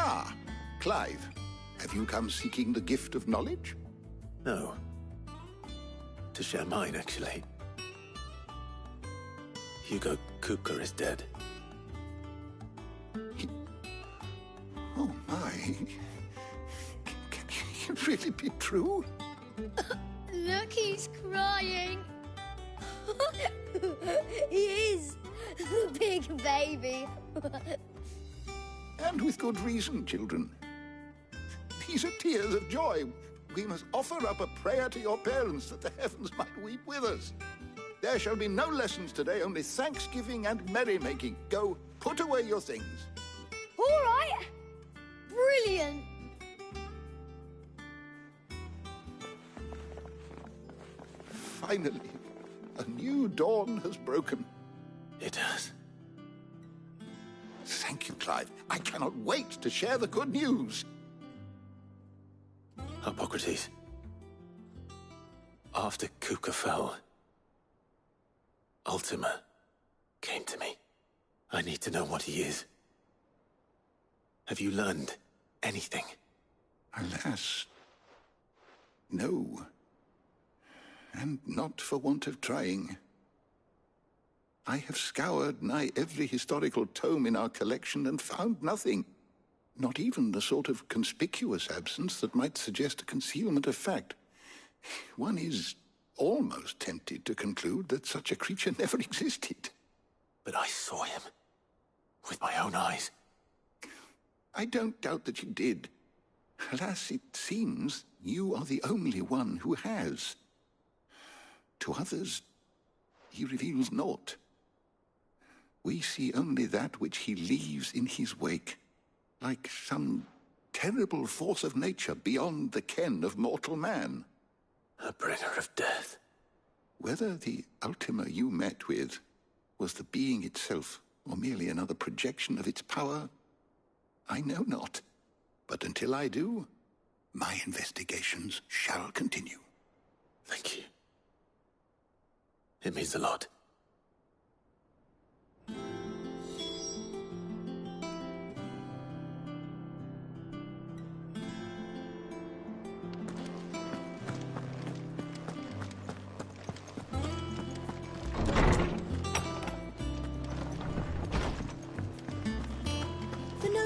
Ah, Clive, have you come seeking the gift of knowledge? No. To share mine, actually. Hugo Kupka is dead. Oh my. Can it really be true? Look, he's crying. He is. The big baby. And with good reason, children. These are tears of joy. We must offer up a prayer to your parents that the heavens might weep with us. There shall be no lessons today, only thanksgiving and merrymaking. Go, put away your things. All right. Brilliant. Finally, a new dawn has broken. It has. Thank you, Clive. I cannot wait to share the good news. Hippocrates. After Kupka fell, Ultima came to me. I need to know what he is. Have you learned anything? Alas, no. And not for want of trying. I have scoured nigh every historical tome in our collection and found nothing. Not even the sort of conspicuous absence that might suggest a concealment of fact. One is almost tempted to conclude that such a creature never existed. But I saw him. With my own eyes. I don't doubt that you did. Alas, it seems you are the only one who has. To others, he reveals naught. We see only that which he leaves in his wake, like some terrible force of nature beyond the ken of mortal man. A bringer of death. Whether the Ultima you met with was the being itself, or merely another projection of its power, I know not. But until I do, my investigations shall continue. Thank you. It means a lot.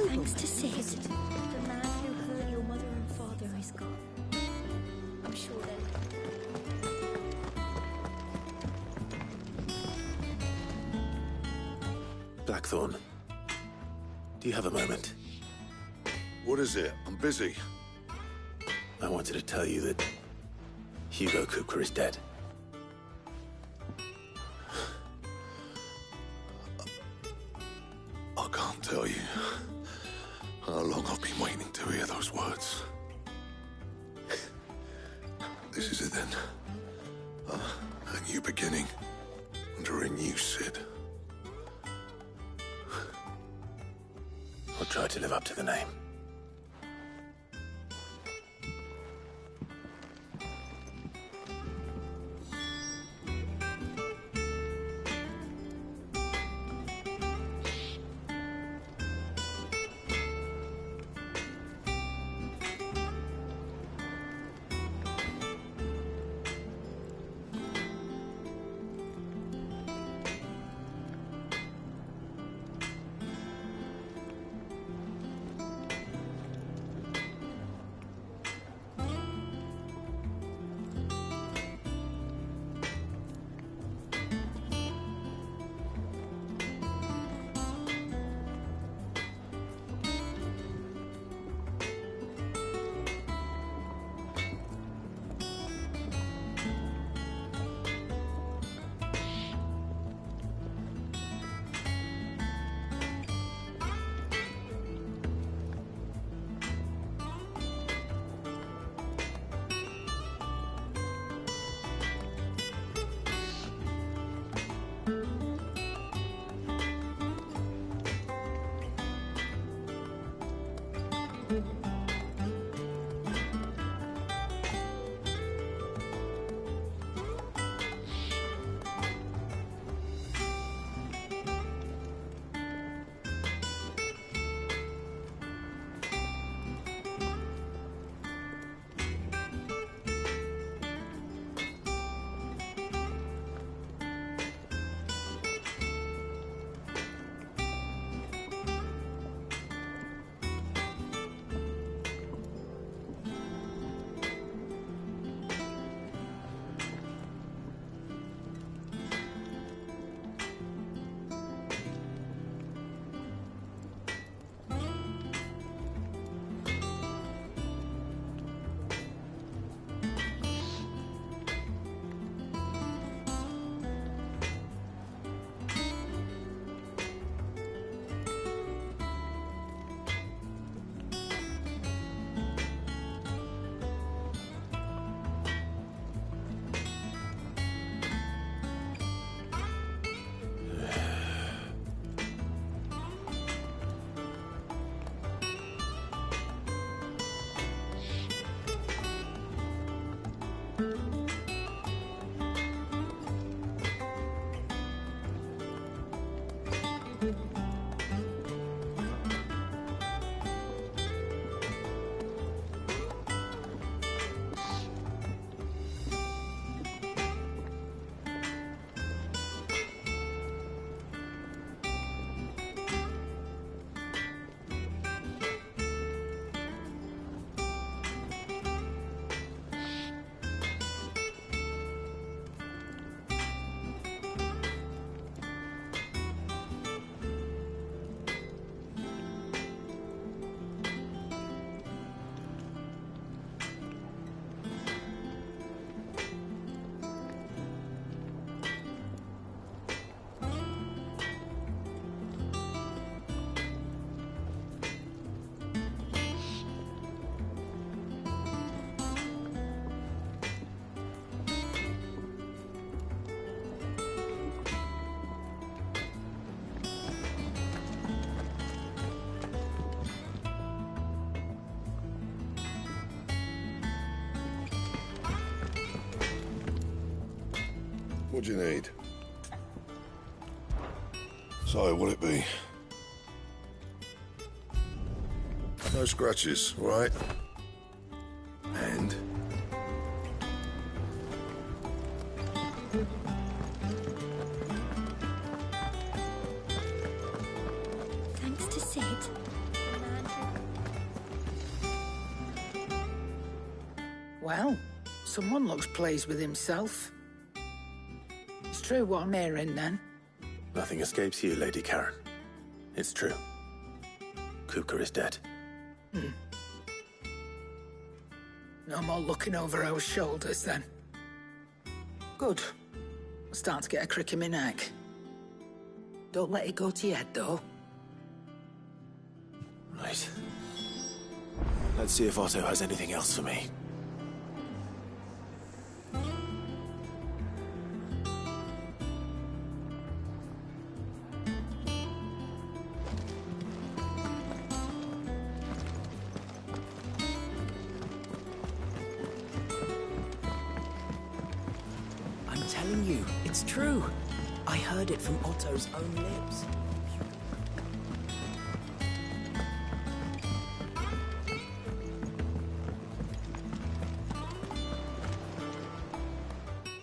Thanks to Sid. The man who hurt your mother and father is gone. I'm sure they'll... Blackthorn, do you have a moment? What is it? I'm busy. I wanted to tell you that Hugo Kupka is dead. I can't tell you how long I've been waiting to hear those words. This is it then. A new beginning under a new Sid. I'll try to live up to the name. What do you need? So, what'll it be? No scratches, all right? And? Thanks to Sid, the man who... Well, someone looks pleased with himself. It's true what I'm hearing, then. Nothing escapes you, Lady Karen. It's true. Kuka is dead. No more looking over our shoulders, then. Good. I'm starting to get a crick in my neck. Don't let it go to your head, though. Right. Let's see if Otto has anything else for me. I'm telling you, it's true. I heard it from Otto's own lips.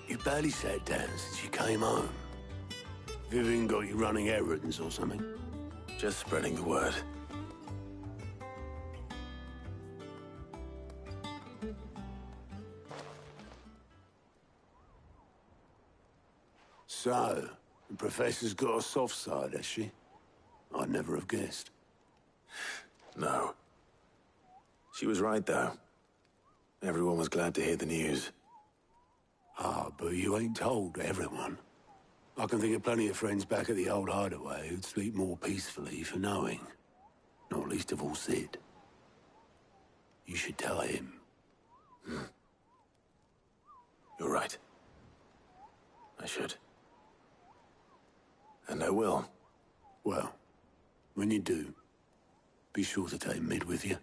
You barely sat down since you came home. Vivian got you running errands or something? Just spreading the word. So, the Professor's got a soft side, has she? I'd never have guessed. No. She was right, though. Everyone was glad to hear the news. Ah, but you ain't told everyone. I can think of plenty of friends back at the old hideaway who'd sleep more peacefully for knowing. Not least of all Sid. You should tell him. You're right. I should. And I will. Well, when you do, be sure to take Mid with you.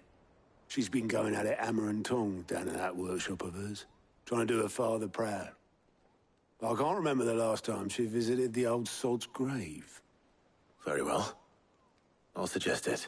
She's been going at it hammer and tong down in that workshop of hers, trying to do her father proud. I can't remember the last time she visited the old sod's grave. Very well. I'll suggest it.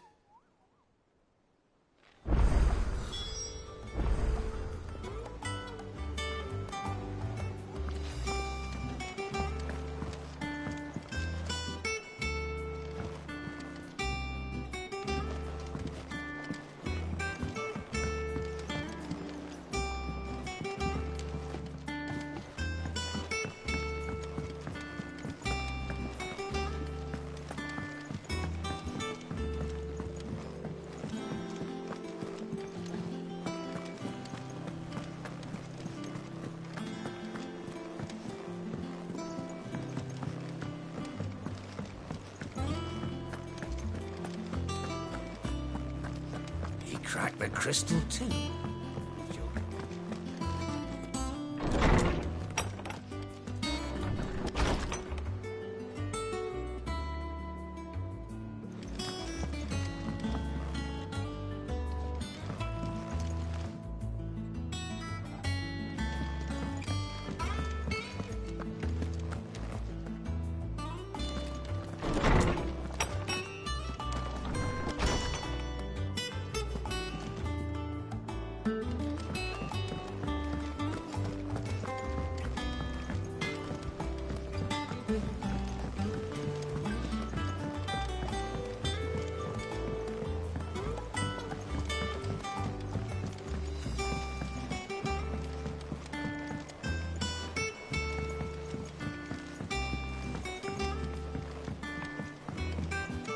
He cracked the crystal too.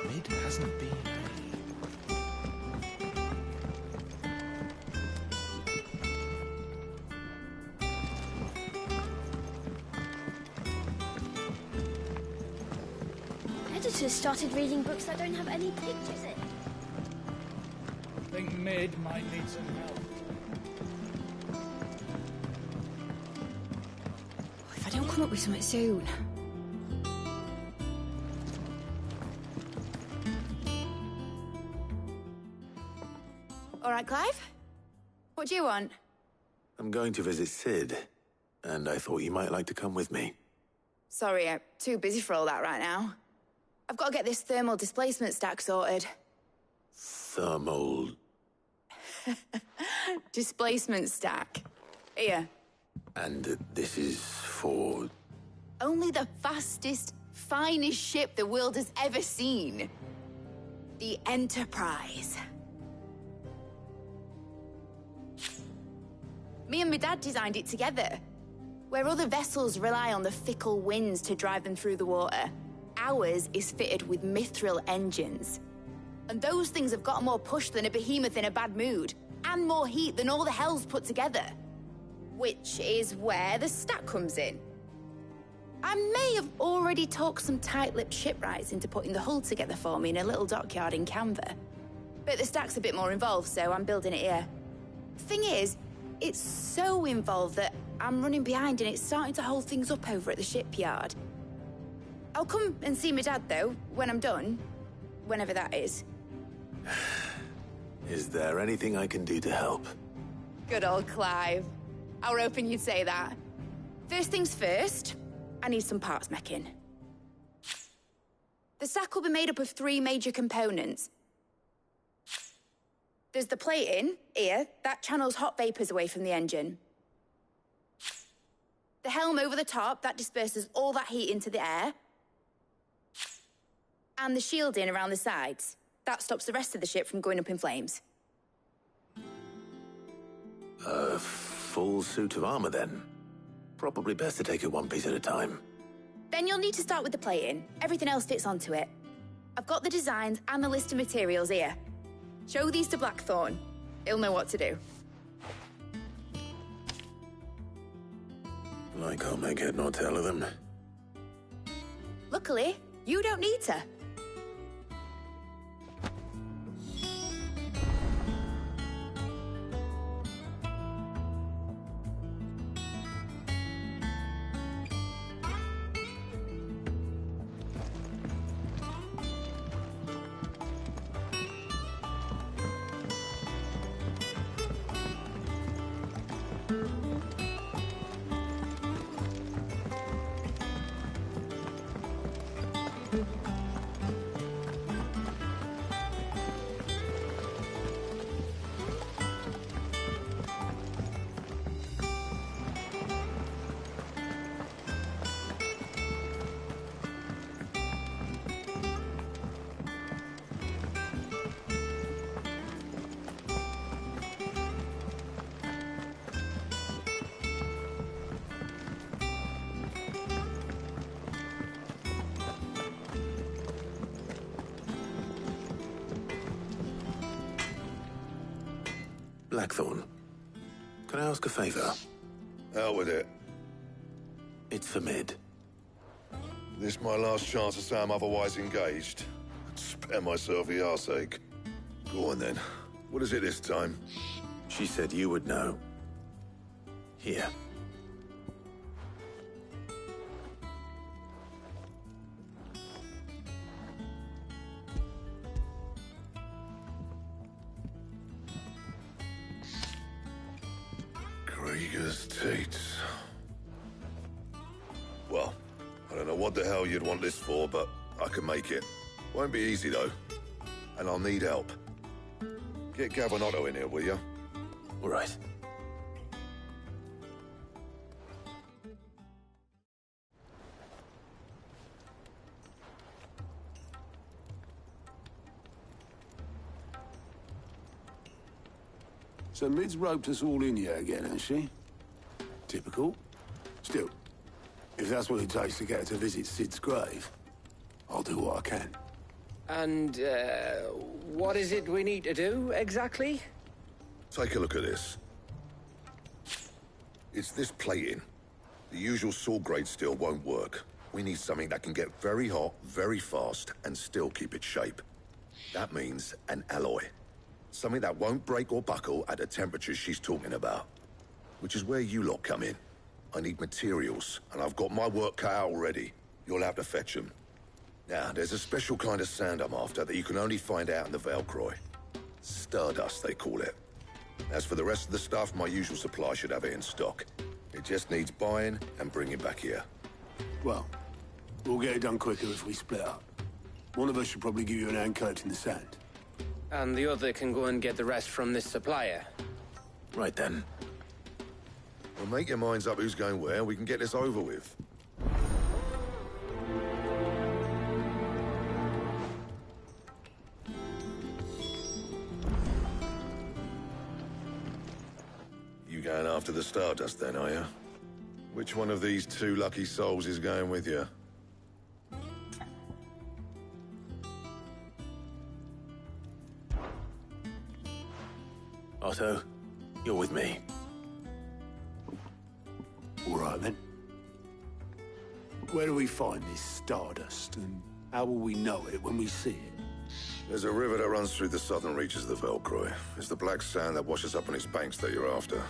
Mid hasn't been. Editors started reading books that don't have any pictures in. I think Mid might need some help. If I don't come up with something soon. All right, Clive? What do you want? I'm going to visit Sid, and I thought you might like to come with me. Sorry, I'm too busy for all that right now. I've got to get this thermal displacement stack sorted. Thermal... Displacement stack. Here. And this is for... Only the fastest, finest ship the world has ever seen. The Enterprise. Me and my dad designed it together. Where other vessels rely on the fickle winds to drive them through the water, ours is fitted with mithril engines. And those things have got more push than a behemoth in a bad mood, and more heat than all the hells put together. Which is where the stack comes in. I may have already talked some tight-lipped shipwrights into putting the hull together for me in a little dockyard in Canva. But the stack's a bit more involved, so I'm building it here. Thing is, it's so involved that I'm running behind and it's starting to hold things up over at the shipyard. I'll come and see my dad, though, when I'm done. Whenever that is. Is there anything I can do to help? Good old Clive. I were hoping you'd say that. First things first, I need some parts meching. The stack will be made up of 3 major components. There's the plating, here, that channels hot vapors away from the engine. The helm over the top, that disperses all that heat into the air. And the shielding around the sides. That stops the rest of the ship from going up in flames. A full suit of armor, then? Probably best to take it one piece at a time. Then you'll need to start with the plating. Everything else fits onto it. I've got the designs and the list of materials here. Show these to Blackthorn. He'll know what to do. I can't make head nor tail of them. Luckily, you don't need to. Blackthorn, can I ask a favor? Out with it. It's for Mid. This my last chance to say I'm otherwise engaged. Spare myself the arseache. Go on then. What is it this time? She said you would know. Here. Krieger's Tates. Well, I don't know what the hell you'd want this for, but I can make it. Won't be easy, though. And I'll need help. Get Gavin-Otto in here, will you? All right. So Mid's roped us all in here again, has she? Typical. Still, if that's what it takes to get her to visit Sid's grave, I'll do what I can. And, what is it we need to do, exactly? Take a look at this. It's this plating. The usual saw-grade steel won't work. We need something that can get very hot, very fast, and still keep its shape. That means an alloy. Something that won't break or buckle at the temperatures she's talking about. Which is where you lot come in. I need materials, and I've got my work cut out already. You'll have to fetch them. Now, there's a special kind of sand I'm after that you can only find out in the Valcroy. Stardust, they call it. As for the rest of the stuff, my usual supply should have it in stock. It just needs buying and bringing back here. Well, We'll get it done quicker if we split up. One of us should probably give you an hand collecting the sand. And the other can go and get the rest from this supplier. Right then. Well, make your minds up who's going where, and we can get this over with. You going after the Stardust then, are you? Which one of these two lucky souls is going with you? Otto, you're with me. All right, then. Where do we find this Stardust, and how will we know it when we see it? There's a river that runs through the southern reaches of the Velcroy. It's the black sand that washes up on its banks that you're after.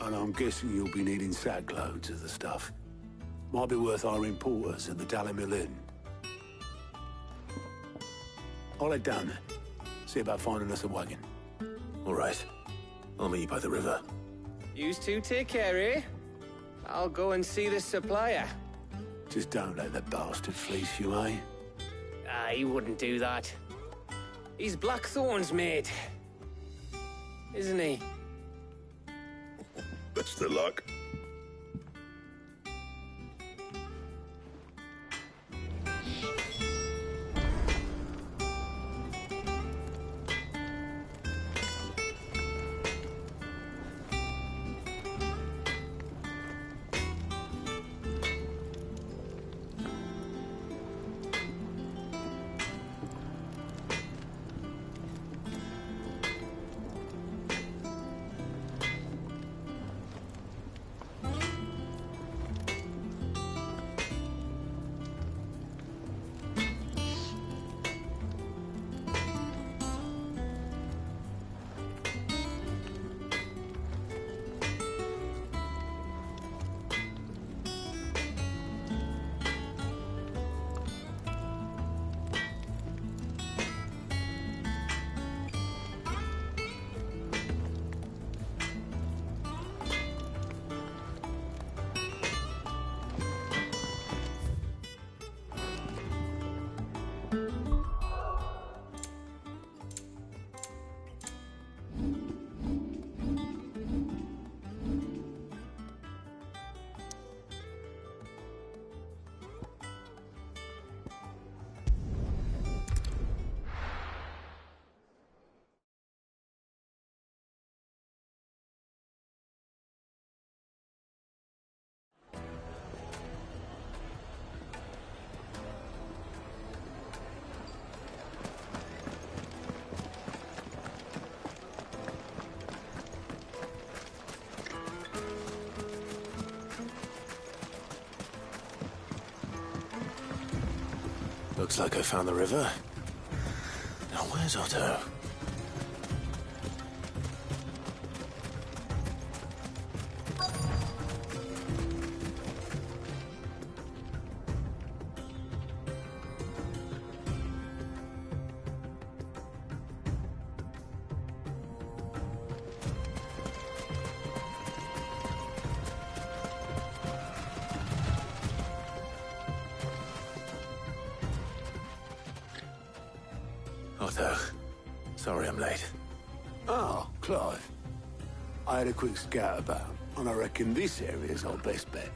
And I'm guessing you'll be needing sackloads of the stuff. Might be worth hiring porters at the Dalimil Inn. I'll head down there. See about finding us a wagon. All right. I'll meet you by the river. Yous two take care, eh? I'll go and see the supplier. Just don't let the bastard fleece you, eh? He wouldn't do that. He's Blackthorn's mate. Isn't he? Best of luck. Looks like I found the river. Now where's Otto? Otto, sorry I'm late. Oh, Clive. I had a quick scout about, and I reckon this area's our best bet.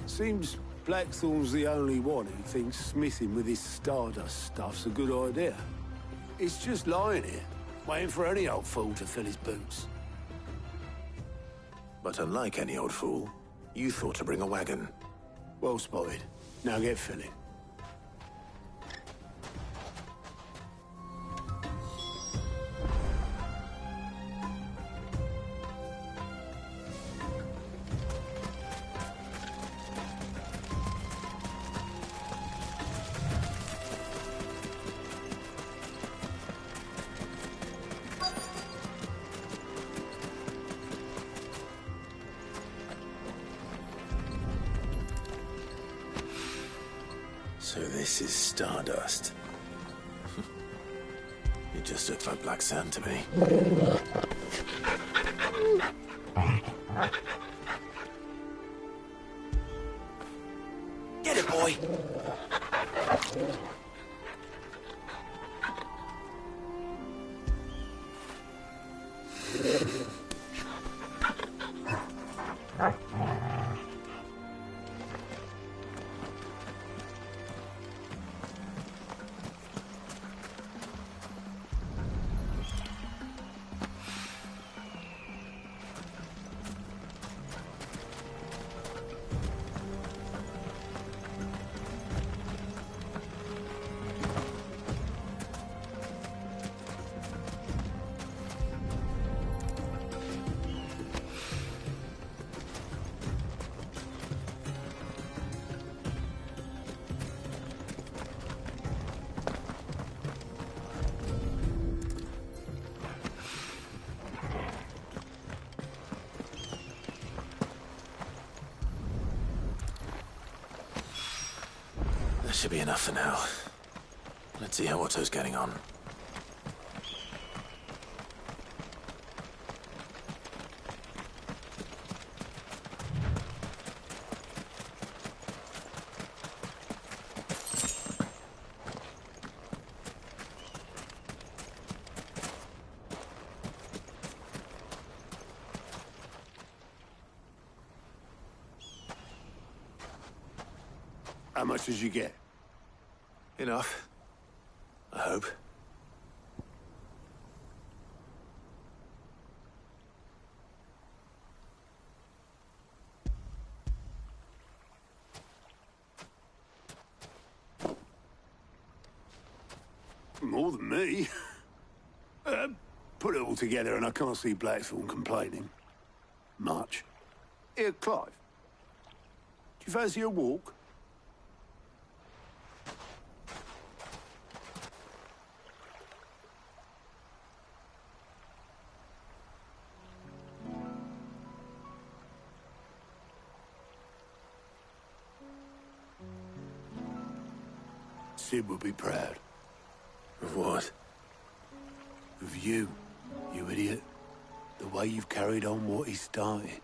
Seems Blackthorn's the only one who thinks smithing with this Stardust stuff's a good idea. It's just lying here, waiting for any old fool to fill his boots. But unlike any old fool, you thought to bring a wagon. Well spotted. Now get filling. So this is Stardust. It just looks like black sand to me. boy. That should be enough for now. Let's see how Otto's getting on. How much did you get? Enough. I hope. More than me. Put it all together and I can't see Blackthorn complaining. Much. Here, Clive. Do you fancy a walk? Sid would be proud. Of what? Of you, you idiot. The way you've carried on what he started.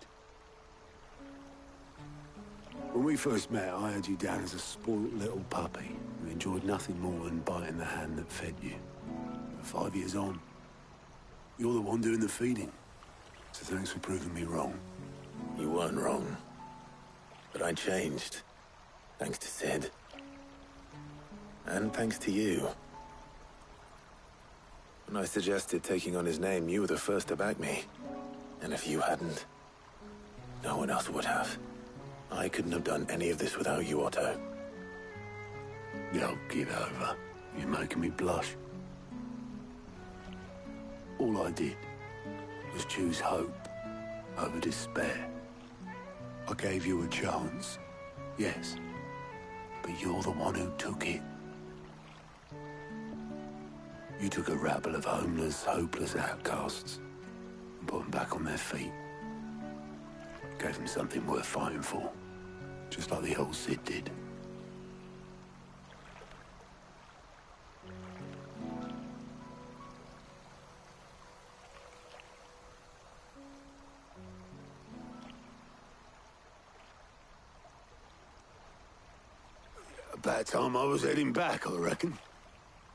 When we first met, I had you down as a spoilt little puppy who enjoyed nothing more than biting the hand that fed you. But 5 years on, you're the one doing the feeding. So thanks for proving me wrong. You weren't wrong. But I changed. Thanks to Sid. And thanks to you. When I suggested taking on his name, you were the first to back me. And if you hadn't, no one else would have. I couldn't have done any of this without you, Otto. Yo, give over. You're making me blush. All I did was choose hope over despair. I gave you a chance, yes. But you're the one who took it. You took a rabble of homeless, hopeless outcasts and put them back on their feet. Gave them something worth fighting for, just like the old Sid did. About time I was heading back, I reckon.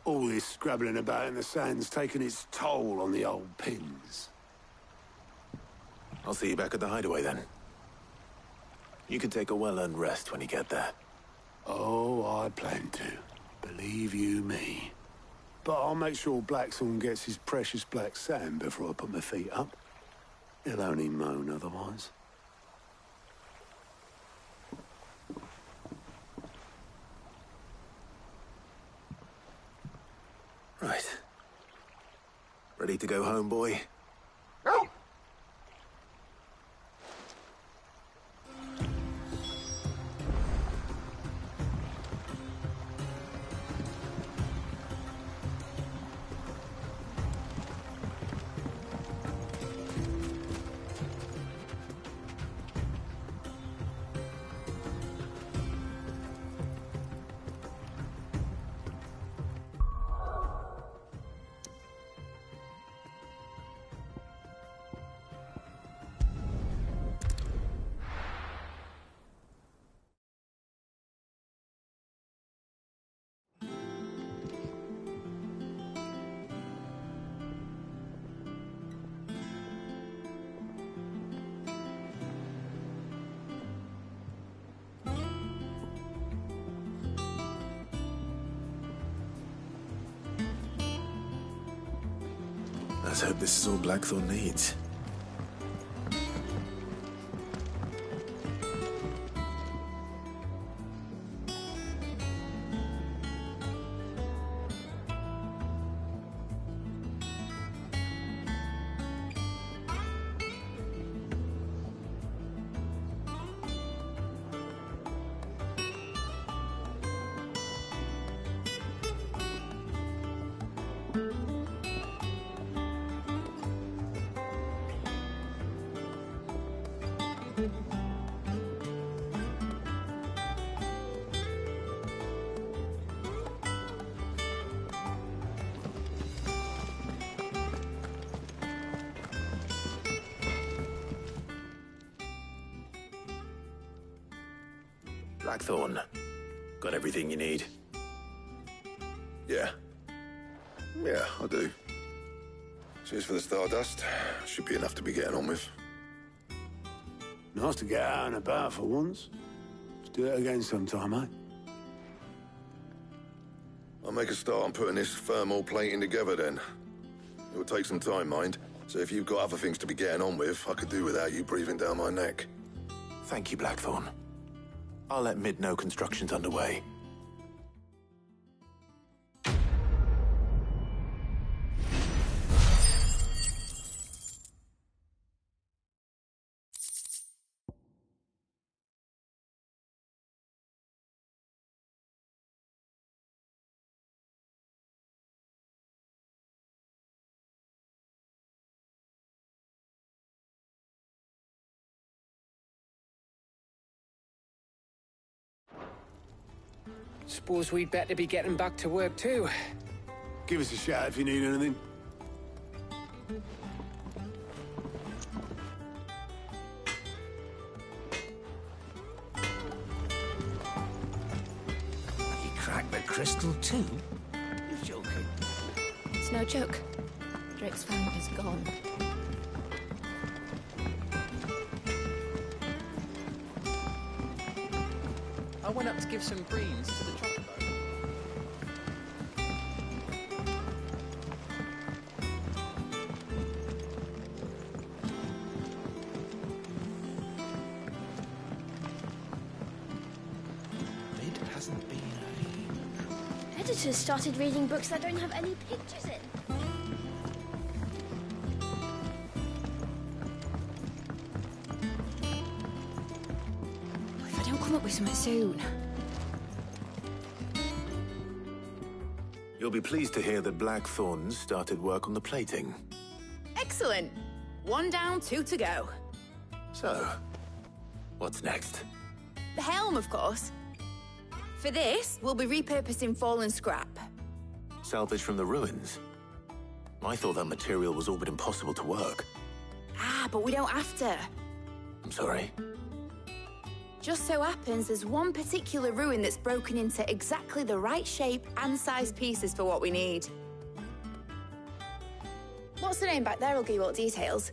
All this scrabbling about in the sand's taken its toll on the old pins. I'll see you back at the hideaway then. You can take a well-earned rest when you get there. Oh, I plan to. Believe you me. But I'll make sure Blackthorn gets his precious black sand before I put my feet up. He'll only moan otherwise. Right. Ready to go home, boy? Let's hope this is all Blackthorn needs. Blackthorn, got everything you need? Yeah. Yeah, I do. Cheers for the Stardust. Should be enough to be getting on with. Nice to get out and about for once. Let's do it again sometime, eh? I'll make a start on putting this thermal plating together then. It will take some time, mind. So if you've got other things to be getting on with, I could do without you breathing down my neck. Thank you, Blackthorn. I'll let Mid know construction's underway. Suppose we'd better be getting back to work too. Give us a shout if you need anything. You cracked the crystal too? You're joking. It's no joke. Drake's fang is gone. I went up to give some greens to the chocobo. Mid hasn't been a... Editors started reading books that don't have any pictures in. If I don't come up with something soon. You'll be pleased to hear that Blackthorn's started work on the plating. Excellent. 1 down, 2 to go. So, what's next? The helm, of course. For this, we'll be repurposing fallen scrap. Salvage from the ruins? I thought that material was all but impossible to work. Ah, but we don't have to. I'm sorry. Just so happens there's one particular ruin that's broken into exactly the right shape and size pieces for what we need. What's the name back there? I'll give you all the details.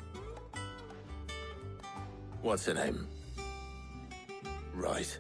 What's her name? Right.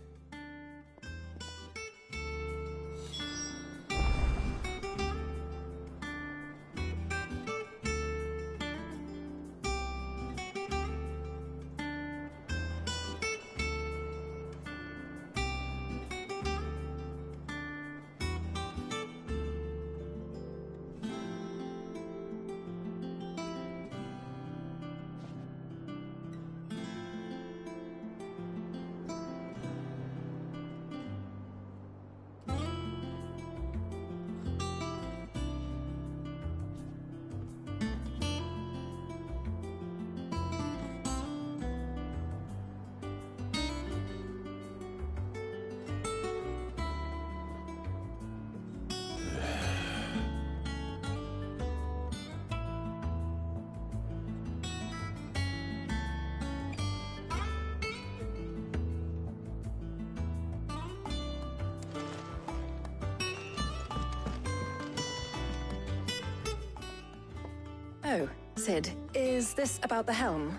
Oh, Sid, is this about the helm?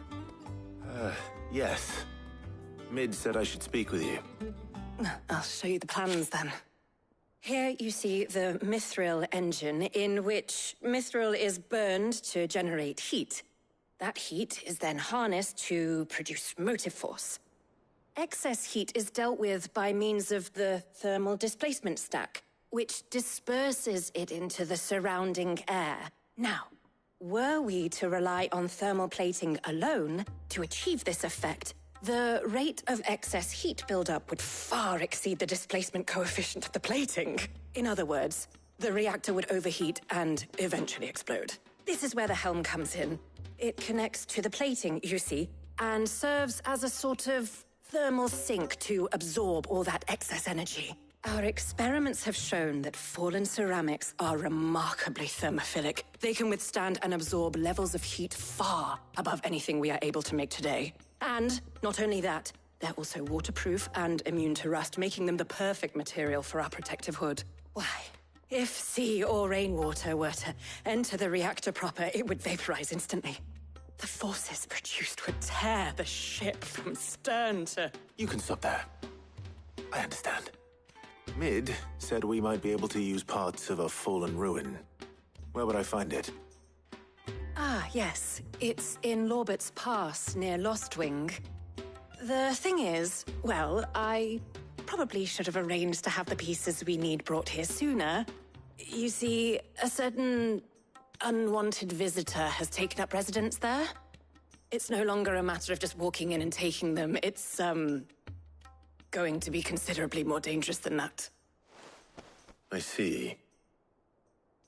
Yes. Mid said I should speak with you. I'll show you the plans then. Here you see the mithril engine, in which mithril is burned to generate heat. That heat is then harnessed to produce motive force. Excess heat is dealt with by means of the thermal displacement stack, which disperses it into the surrounding air. Now, were we to rely on thermal plating alone to achieve this effect, the rate of excess heat buildup would far exceed the displacement coefficient of the plating. In other words, the reactor would overheat and eventually explode. This is where the helm comes in. It connects to the plating, you see, and serves as a sort of thermal sink to absorb all that excess energy. Our experiments have shown that fallen ceramics are remarkably thermophilic. They can withstand and absorb levels of heat far above anything we are able to make today. And not only that, they're also waterproof and immune to rust, making them the perfect material for our protective hood. Why, if sea or rainwater were to enter the reactor proper, it would vaporize instantly. The forces produced would tear the ship from stern to... You can stop there. I understand. Mid said we might be able to use parts of a fallen ruin. Where would I find it? Ah, yes. It's in Lorbert's Pass, near Lostwing. The thing is, well, I probably should have arranged to have the pieces we need brought here sooner. You see, a certain unwanted visitor has taken up residence there. It's no longer a matter of just walking in and taking them. It's, going to be considerably more dangerous than that. I see.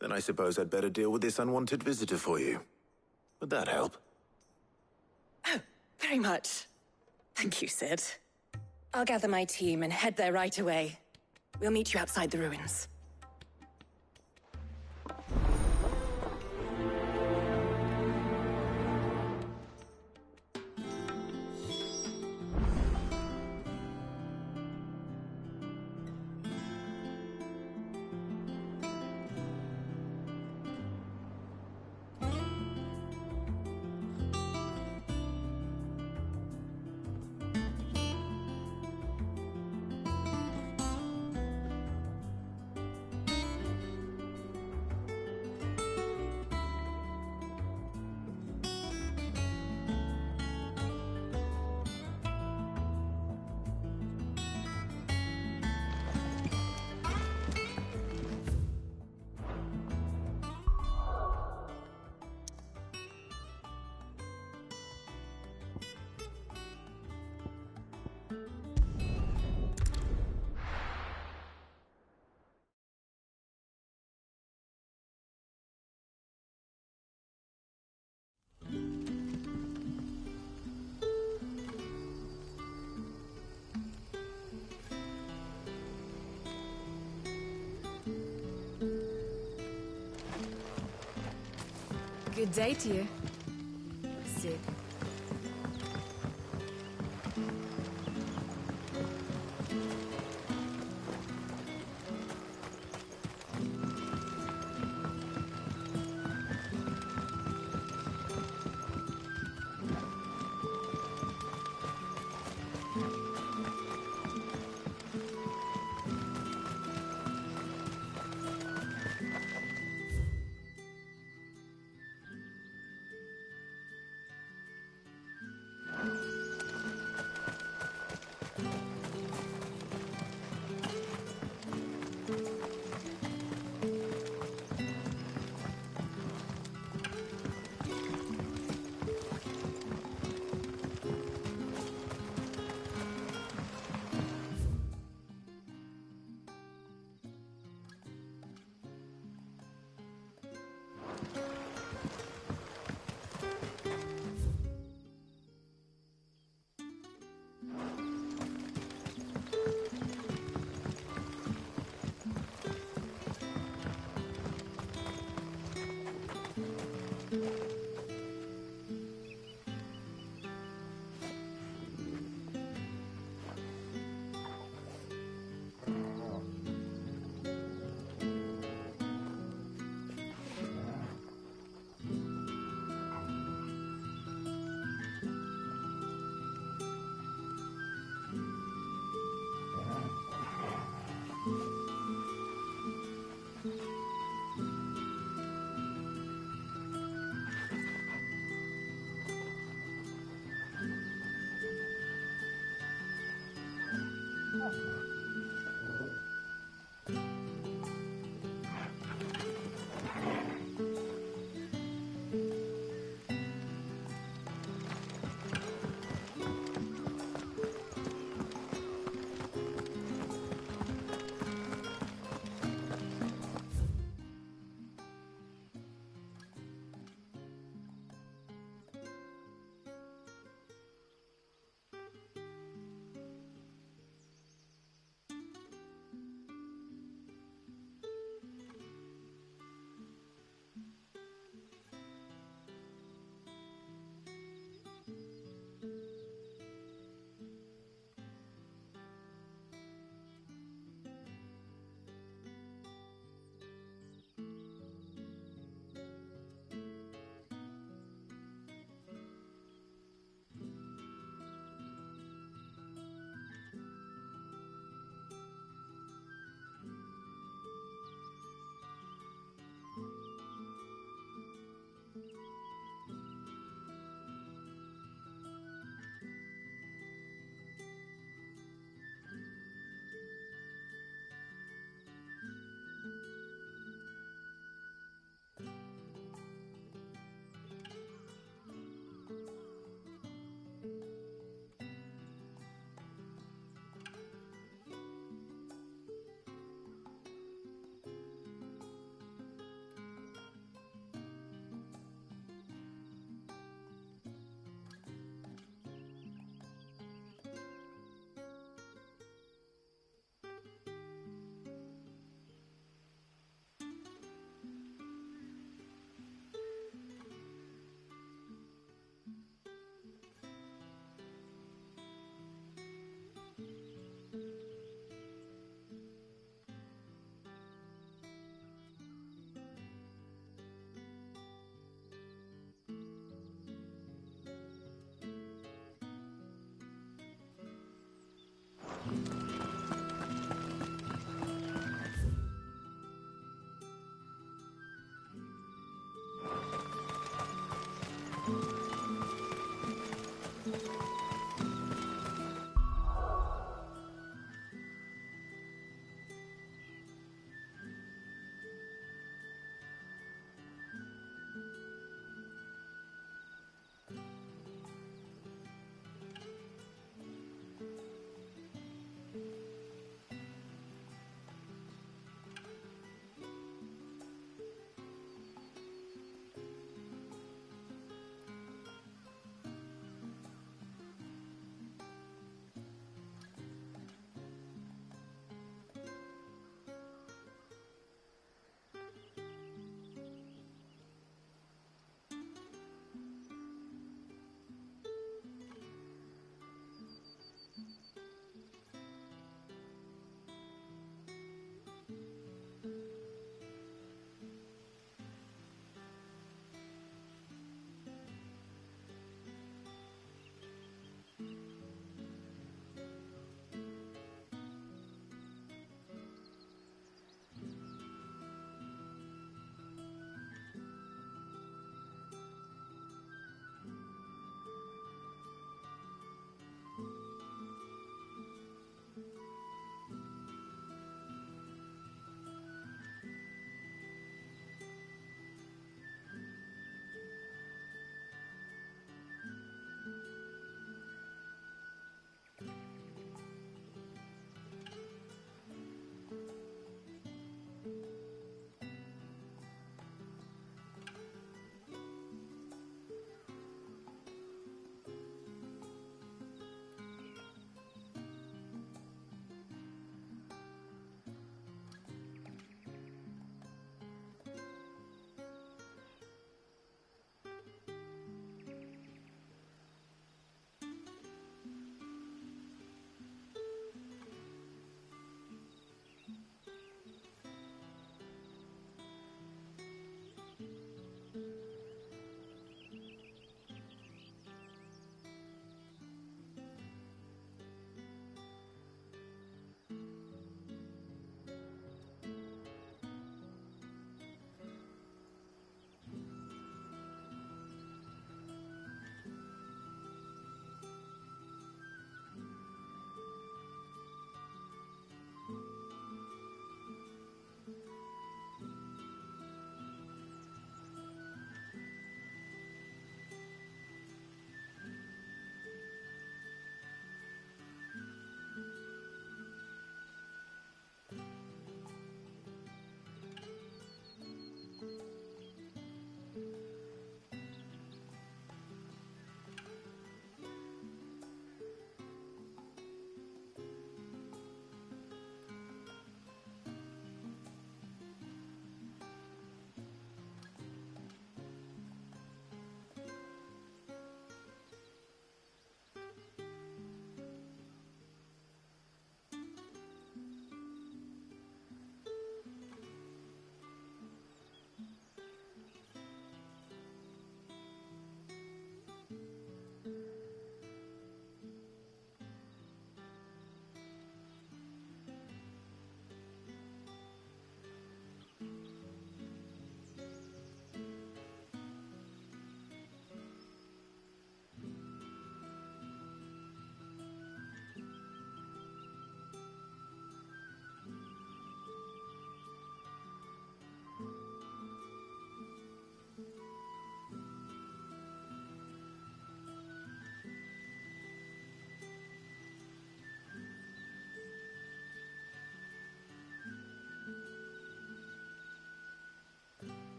Then I suppose I'd better deal with this unwanted visitor for you. Would that help? Oh, very much. Thank you, Sid. I'll gather my team and head there right away. We'll meet you outside the ruins. Good day to you, Sid.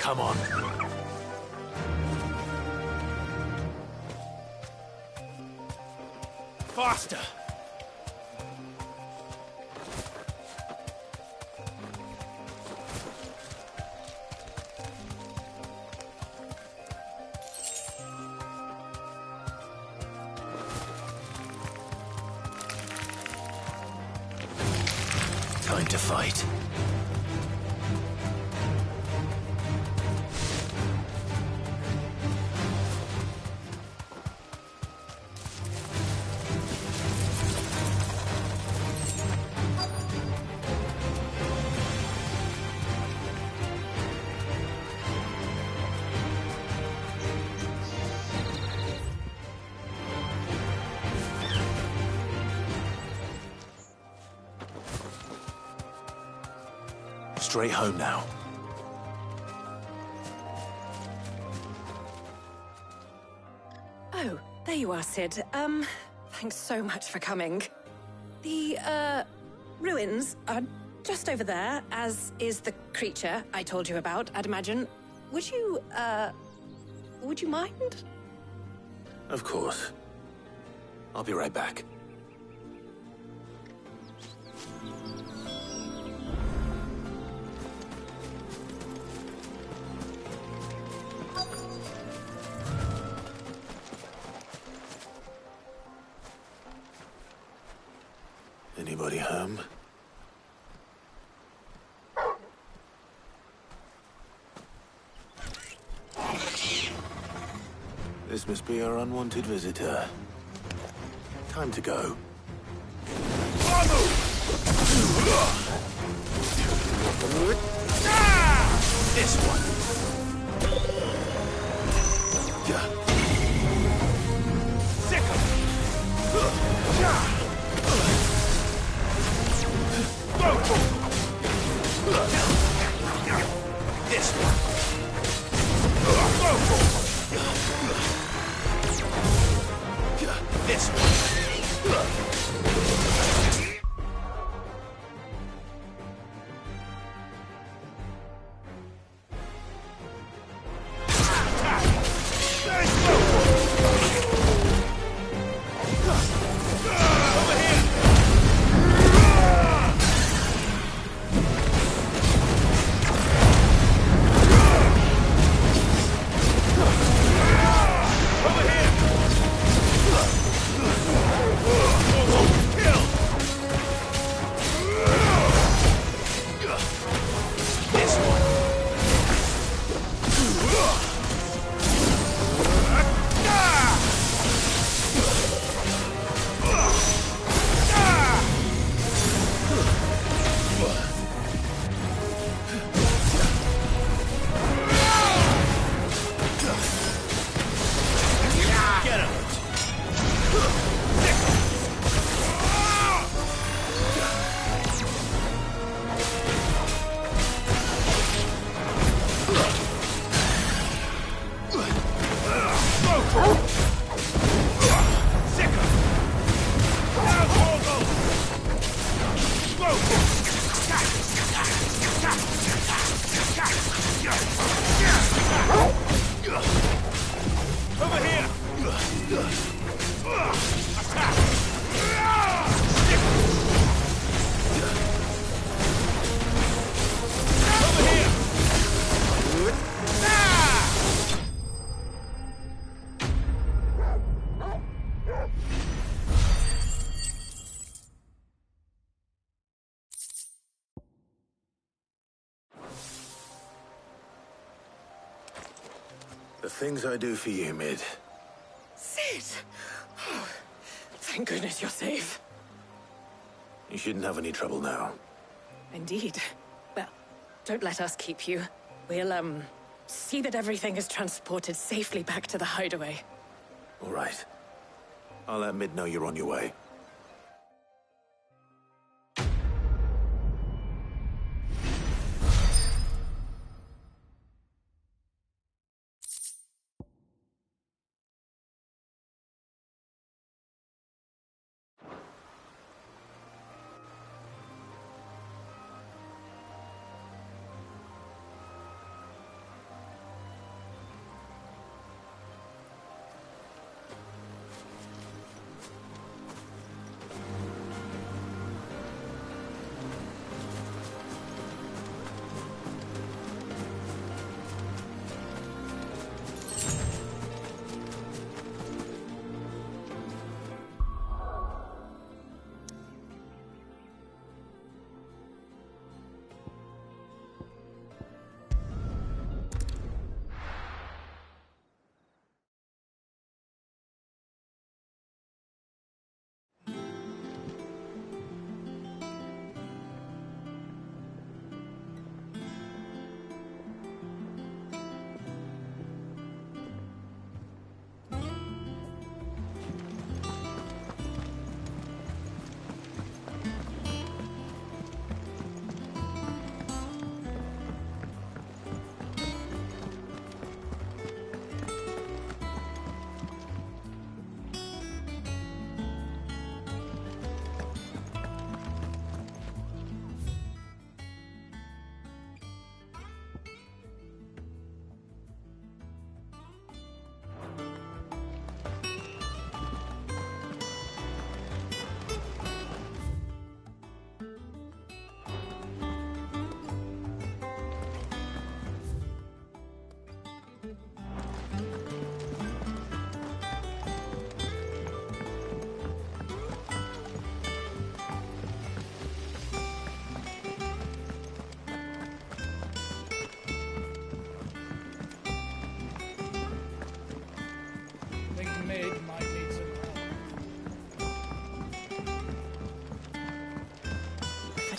Come on. Faster! Time to fight. Straight home now. Oh, there you are, Sid. Thanks so much for coming. The, ruins are just over there, as is the creature I told you about, I'd imagine. Would you mind? Of course. I'll be right back. Anybody home? This must be our unwanted visitor. Time to go. This one. Sick of this one. This one. The things I do for you, Mid. Sid! Oh, thank goodness you're safe. You shouldn't have any trouble now. Indeed. Well, don't let us keep you. We'll, see that everything is transported safely back to the hideaway. All right. I'll let Mid know you're on your way.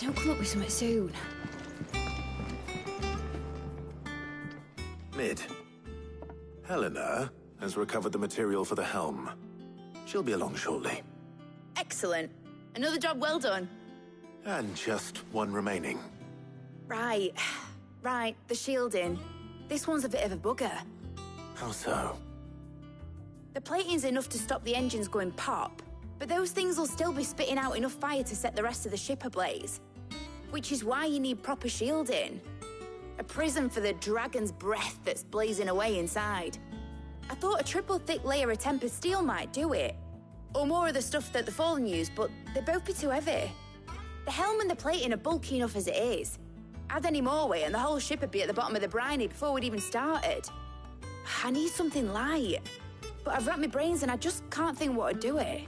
don't come up with something soon. Mid. Helena has recovered the material for the helm. She'll be along shortly. Excellent. Another job well done. And just one remaining. Right. Right, the shielding. This one's a bit of a bugger. How so? The plating's enough to stop the engines going pop, but those things will still be spitting out enough fire to set the rest of the ship ablaze. Which is why you need proper shielding. A prison for the dragon's breath that's blazing away inside. I thought a triple thick layer of tempered steel might do it. Or more of the stuff that the Fallen use, but they'd both be too heavy. The helm and the plating are bulky enough as it is. Add any more weight and the whole ship would be at the bottom of the briny before we'd even started. I need something light. But I've racked my brains and I just can't think what would do it.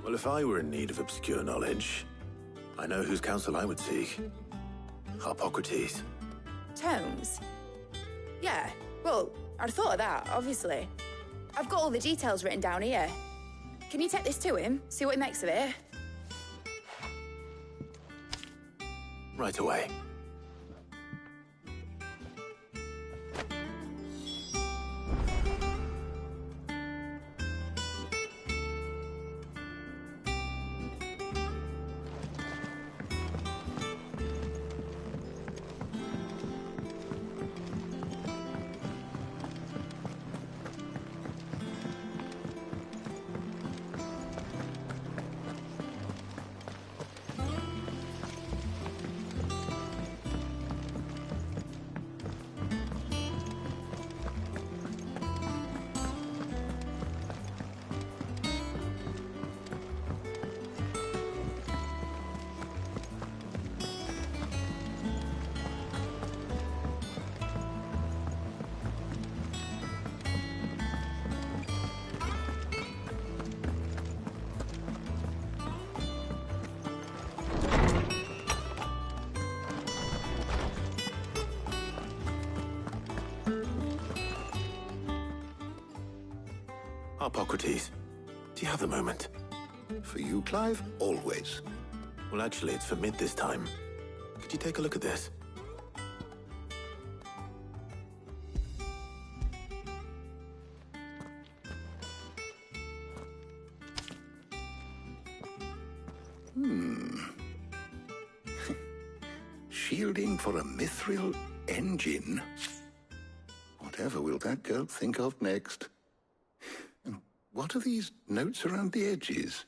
Well, if I were in need of obscure knowledge, I know whose counsel I would seek. Harpocrates. Tomes? Yeah, well, I'd thought of that, obviously. I've got all the details written down here. Can you take this to him, see what he makes of it? Right away. Harpocrates, do you have a moment? For you, Clive, always. Well, actually, it's for Mid this time. Could you take a look at this? Shielding for a mithril engine? Whatever will that girl think of next? And what are these notes around the edges?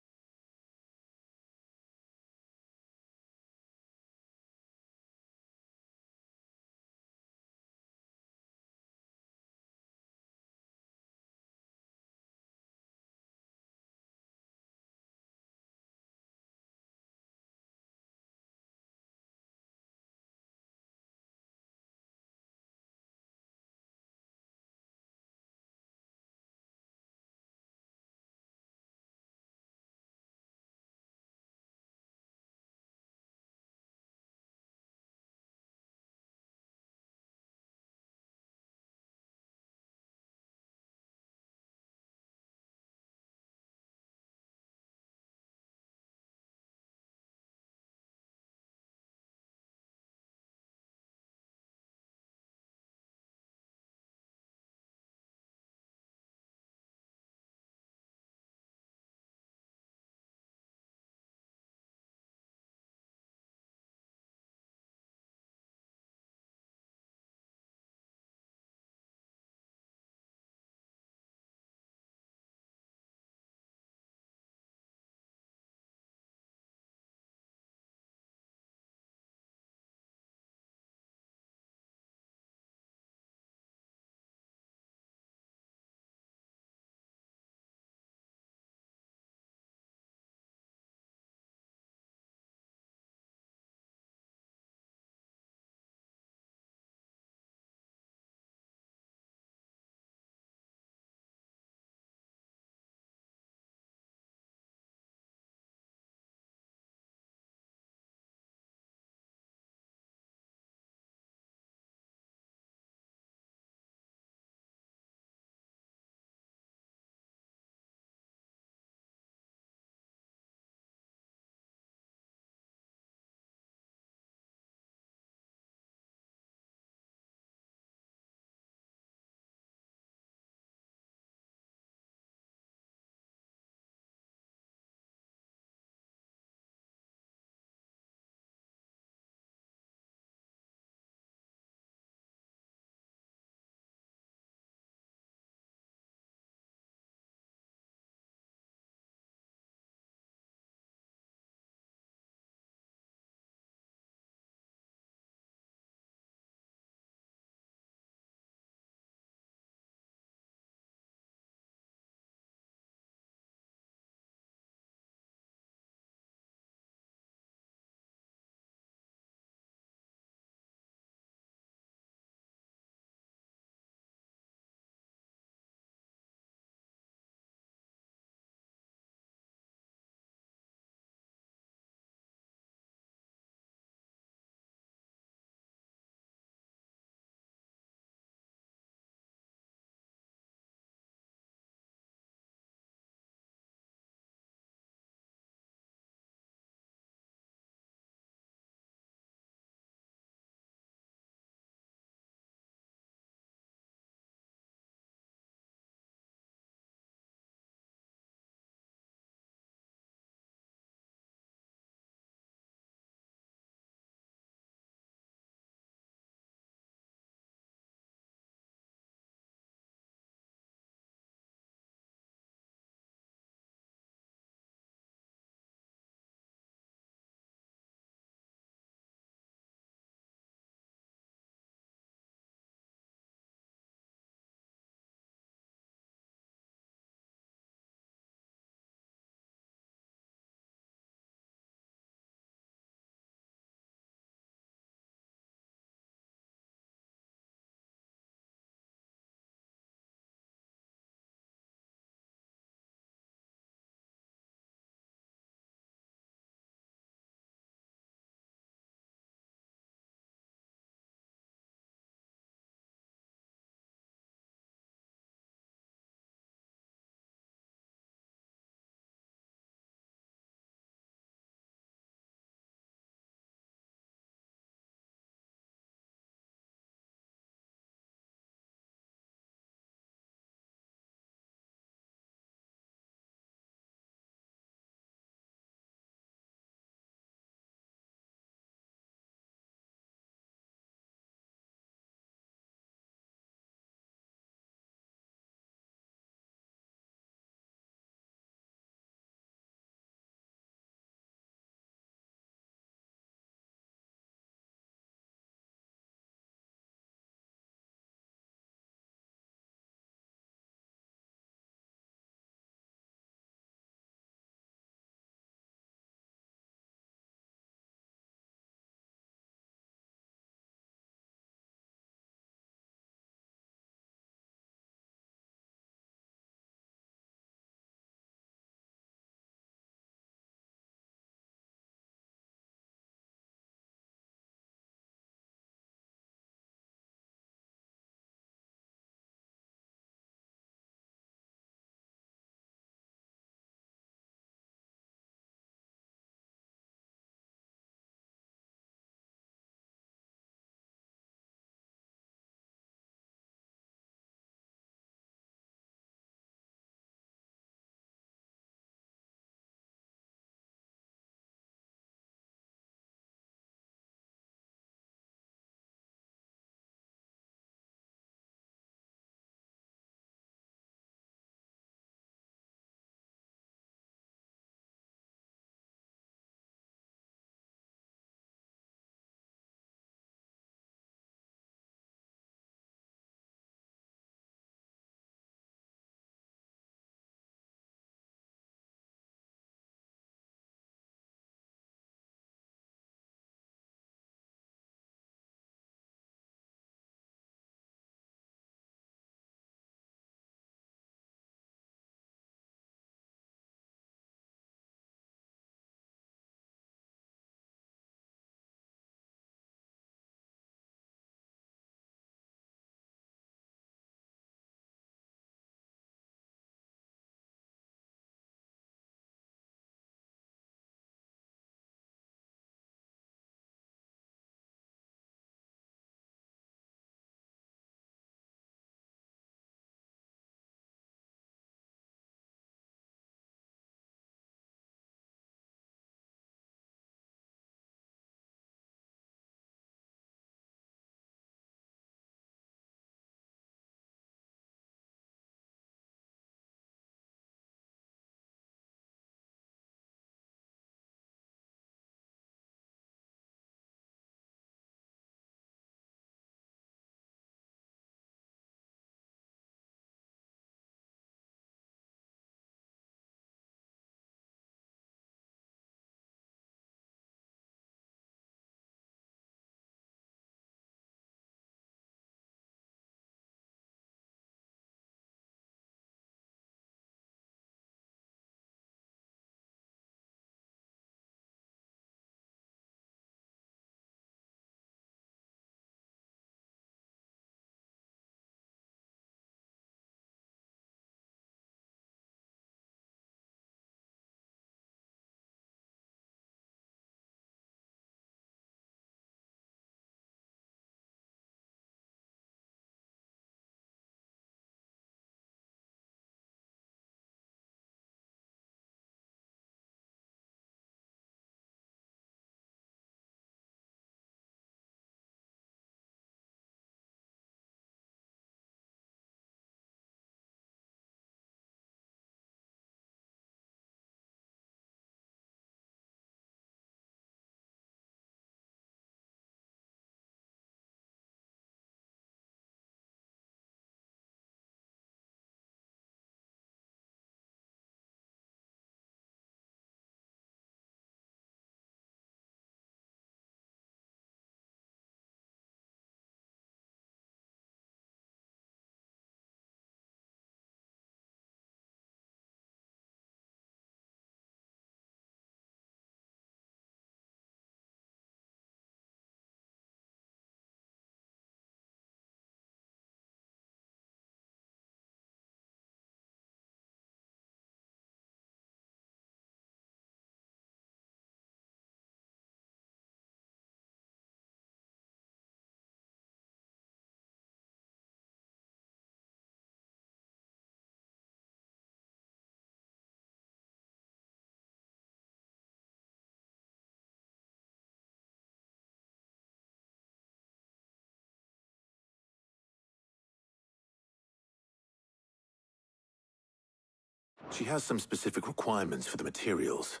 She has some specific requirements for the materials.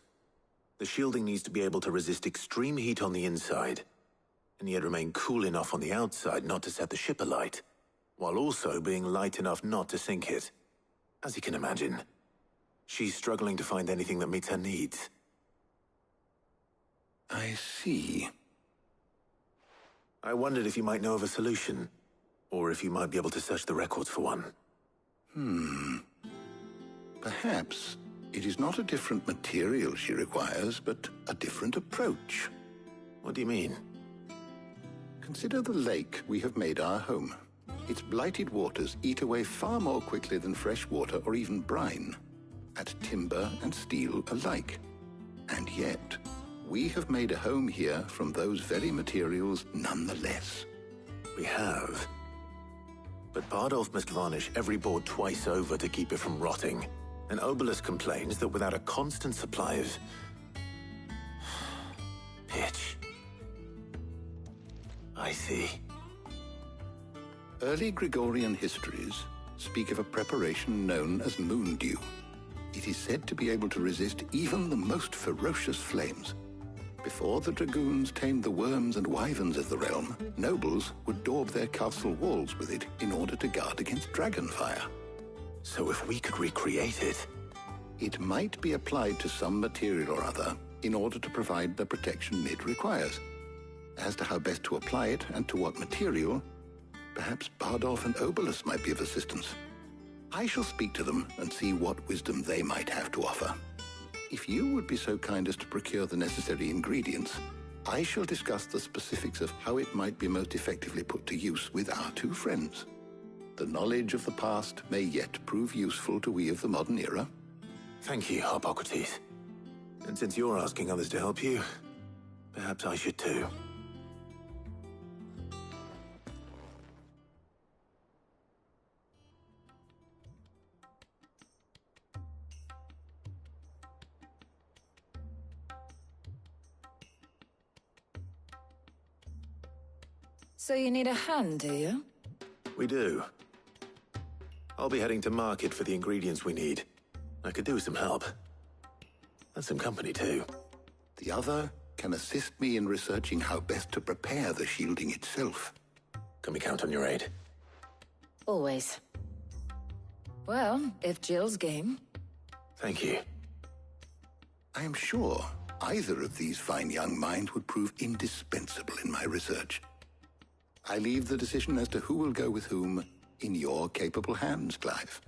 The shielding needs to be able to resist extreme heat on the inside, and yet remain cool enough on the outside not to set the ship alight, while also being light enough not to sink it. As you can imagine, she's struggling to find anything that meets her needs. I see. I wondered if you might know of a solution, or if you might be able to search the records for one. Perhaps it is not a different material she requires, but a different approach. What do you mean? Consider the lake we have made our home. Its blighted waters eat away far more quickly than fresh water or even brine, at timber and steel alike. And yet, we have made a home here from those very materials nonetheless. We have. But Bardolph must varnish every board twice over to keep it from rotting. And Obelus complains that without a constant supply of pitch. I see. Early Gregorian histories speak of a preparation known as moon dew. It is said to be able to resist even the most ferocious flames. Before the dragoons tamed the worms and wyverns of the realm, nobles would daub their castle walls with it in order to guard against dragon fire. So if we could recreate it... It might be applied to some material or other in order to provide the protection Mid requires. As to how best to apply it and to what material, perhaps Bardolph and Obelus might be of assistance. I shall speak to them and see what wisdom they might have to offer. If you would be so kind as to procure the necessary ingredients, I shall discuss the specifics of how it might be most effectively put to use with our two friends. The knowledge of the past may yet prove useful to we of the modern era. Thank you, Hippocrates. And since you're asking others to help you, perhaps I should too. So you need a hand, do you? We do. I'll be heading to market for the ingredients we need. I could do with some help. And some company, too. The other can assist me in researching how best to prepare the shielding itself. Can we count on your aid? Always. Well, if Jill's game. Thank you. I am sure either of these fine young minds would prove indispensable in my research. I leave the decision as to who will go with whom in your capable hands, Clive.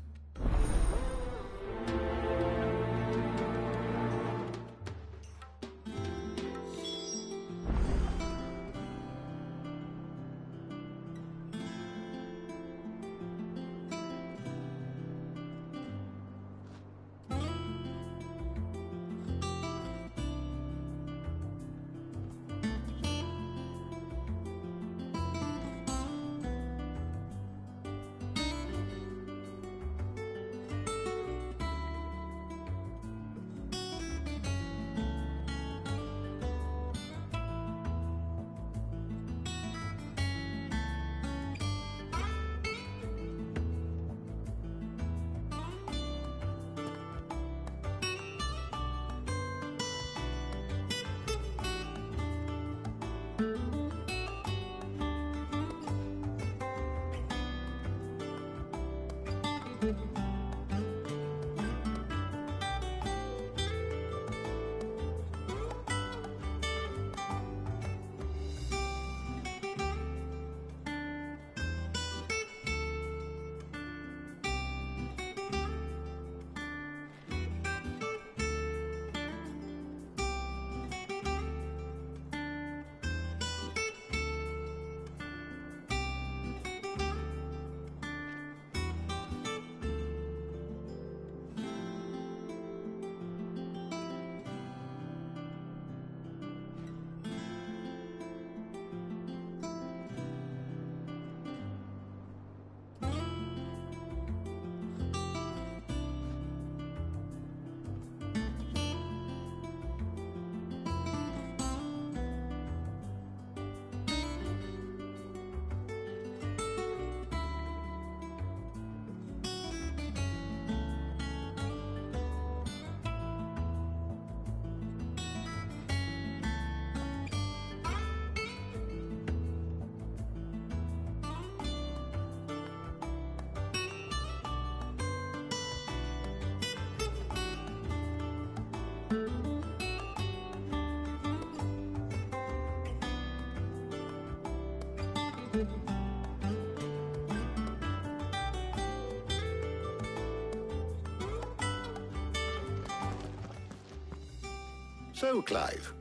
So, Clive,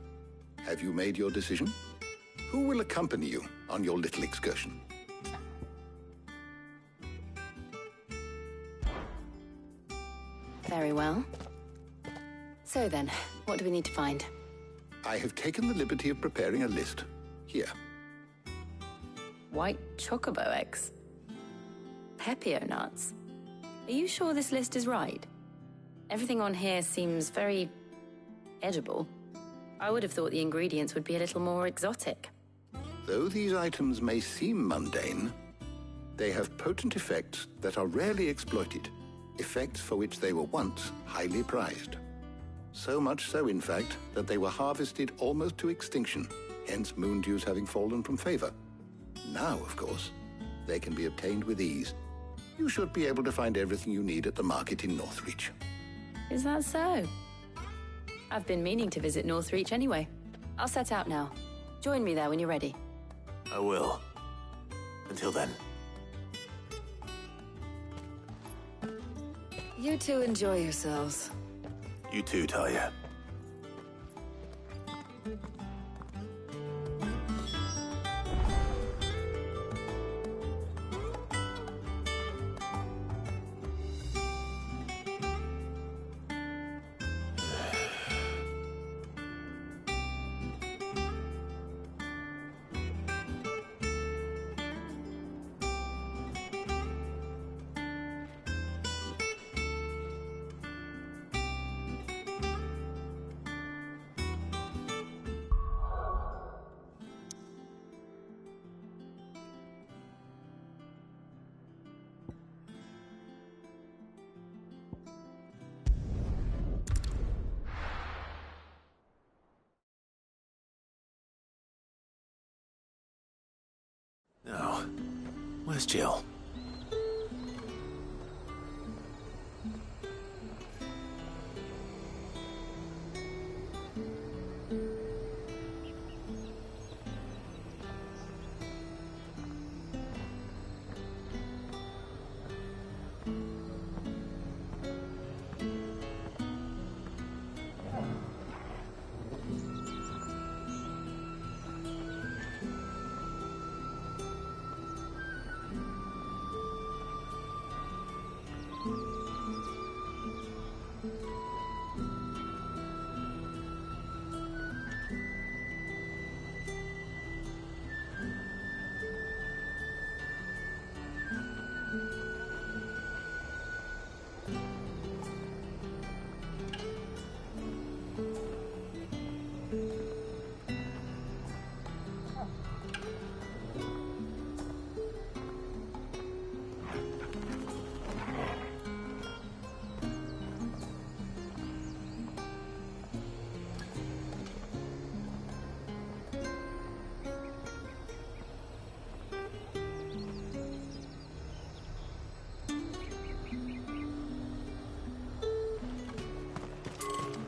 have you made your decision? Who will accompany you on your little excursion? Very well. So then, what do we need to find? I have taken the liberty of preparing a list. Here. White chocobo eggs. Pepio nuts. Are you sure this list is right? Everything on here seems very edible. I would have thought the ingredients would be a little more exotic. Though these items may seem mundane, they have potent effects that are rarely exploited, effects for which they were once highly prized. So much so, in fact, that they were harvested almost to extinction, hence moon dews having fallen from favor. Now, of course, they can be obtained with ease. You should be able to find everything you need at the market in Northreach. Is that so? I've been meaning to visit Northreach anyway. I'll set out now. Join me there when you're ready. I will. Until then. You two enjoy yourselves. You too, Talia. Now, where's Jill?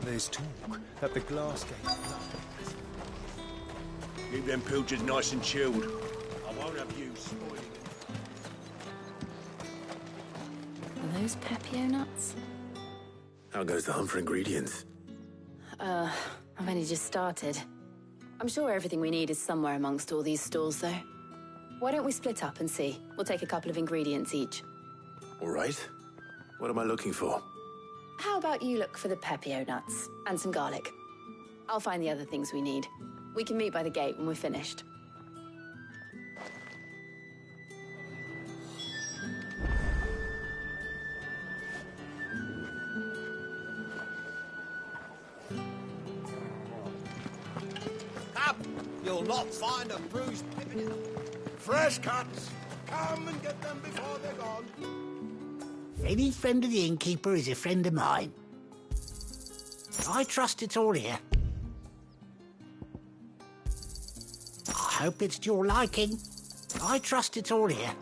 There's talk that the glass gate. Keep them pilchers nice and chilled. I won't have you spoiling them. Are those Pepio nuts? How goes the hunt for ingredients? I've only just started. I'm sure everything we need is somewhere amongst all these stalls, though. Why don't we split up and see? We'll take a couple of ingredients each. All right. What am I looking for? How about you look for the Pepio nuts and some garlic? I'll find the other things we need. We can meet by the gate when we're finished. Up! You'll not find a bruised pippin. Fresh cuts! Come and get them before they're gone. Any friend of the innkeeper is a friend of mine. I trust it's all here. I hope it's to your liking. I trust it's all here.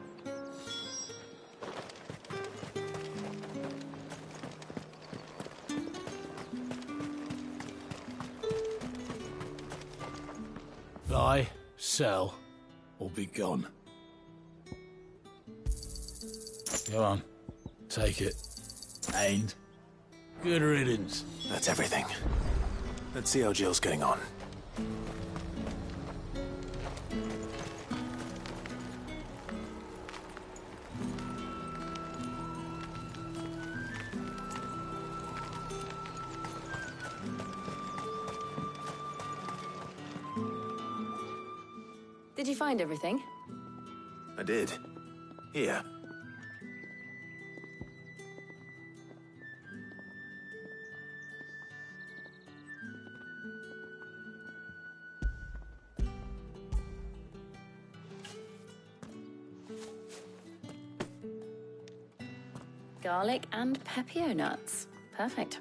Buy, sell, or be gone. Go on. Take it. And good riddance. That's everything. Let's see how Jill's getting on. Did you find everything? I did. Here. Garlic and pepio nuts. Perfect.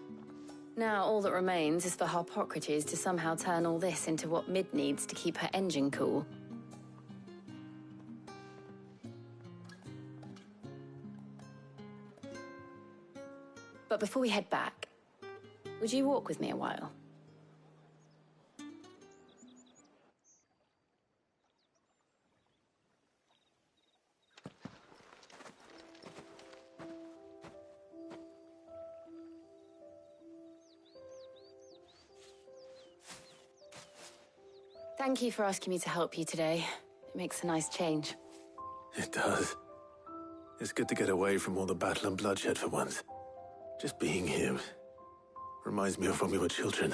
Now all that remains is for Harpocrates to somehow turn all this into what Mid needs to keep her engine cool. But before we head back, would you walk with me a while? Thank you for asking me to help you today. It makes a nice change. It does. It's good to get away from all the battle and bloodshed for once. Just being here reminds me of when we were children.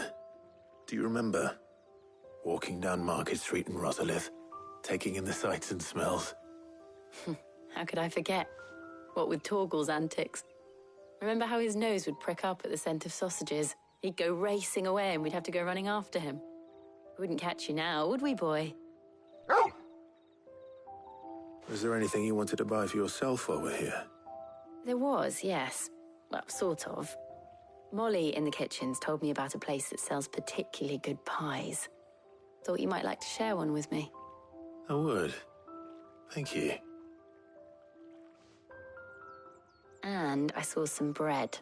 Do you remember? Walking down Market Street in Rosalith, taking in the sights and smells. How could I forget? What with Torgal's antics. Remember how his nose would prick up at the scent of sausages? He'd go racing away and we'd have to go running after him. We wouldn't catch you now, would we, boy? Was there anything you wanted to buy for yourself while we're here? There was, yes. Well, sort of. Molly in the kitchens told me about a place that sells particularly good pies. Thought you might like to share one with me. I would. Thank you. And I saw some bread.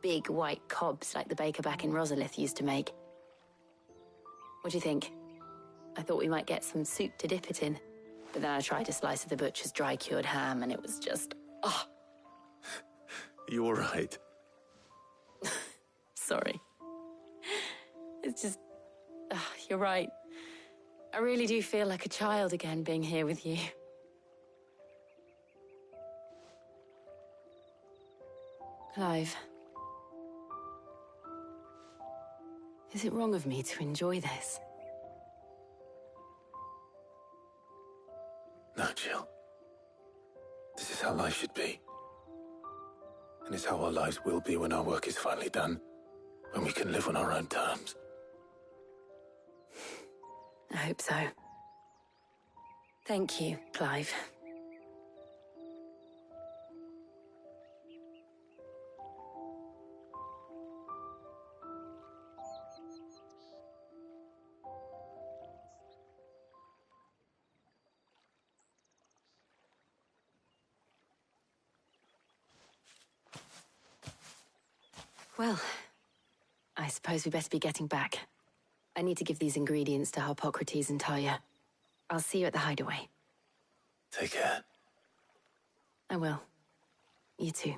Big white cobs like the baker back in Rosalith used to make. What do you think? I thought we might get some soup to dip it in. But then I tried a slice of the butcher's dry-cured ham and it was just... oh! You all right? Sorry. It's just... you're right. I really do feel like a child again being here with you. Clive. Is it wrong of me to enjoy this? No, Jill. This is how life should be. And it's how our lives will be when our work is finally done. When we can live on our own terms. I hope so. Thank you, Clive. Well, I suppose we best be getting back. I need to give these ingredients to Harpocrates and Talia. I'll see you at the hideaway. Take care. I will. You too.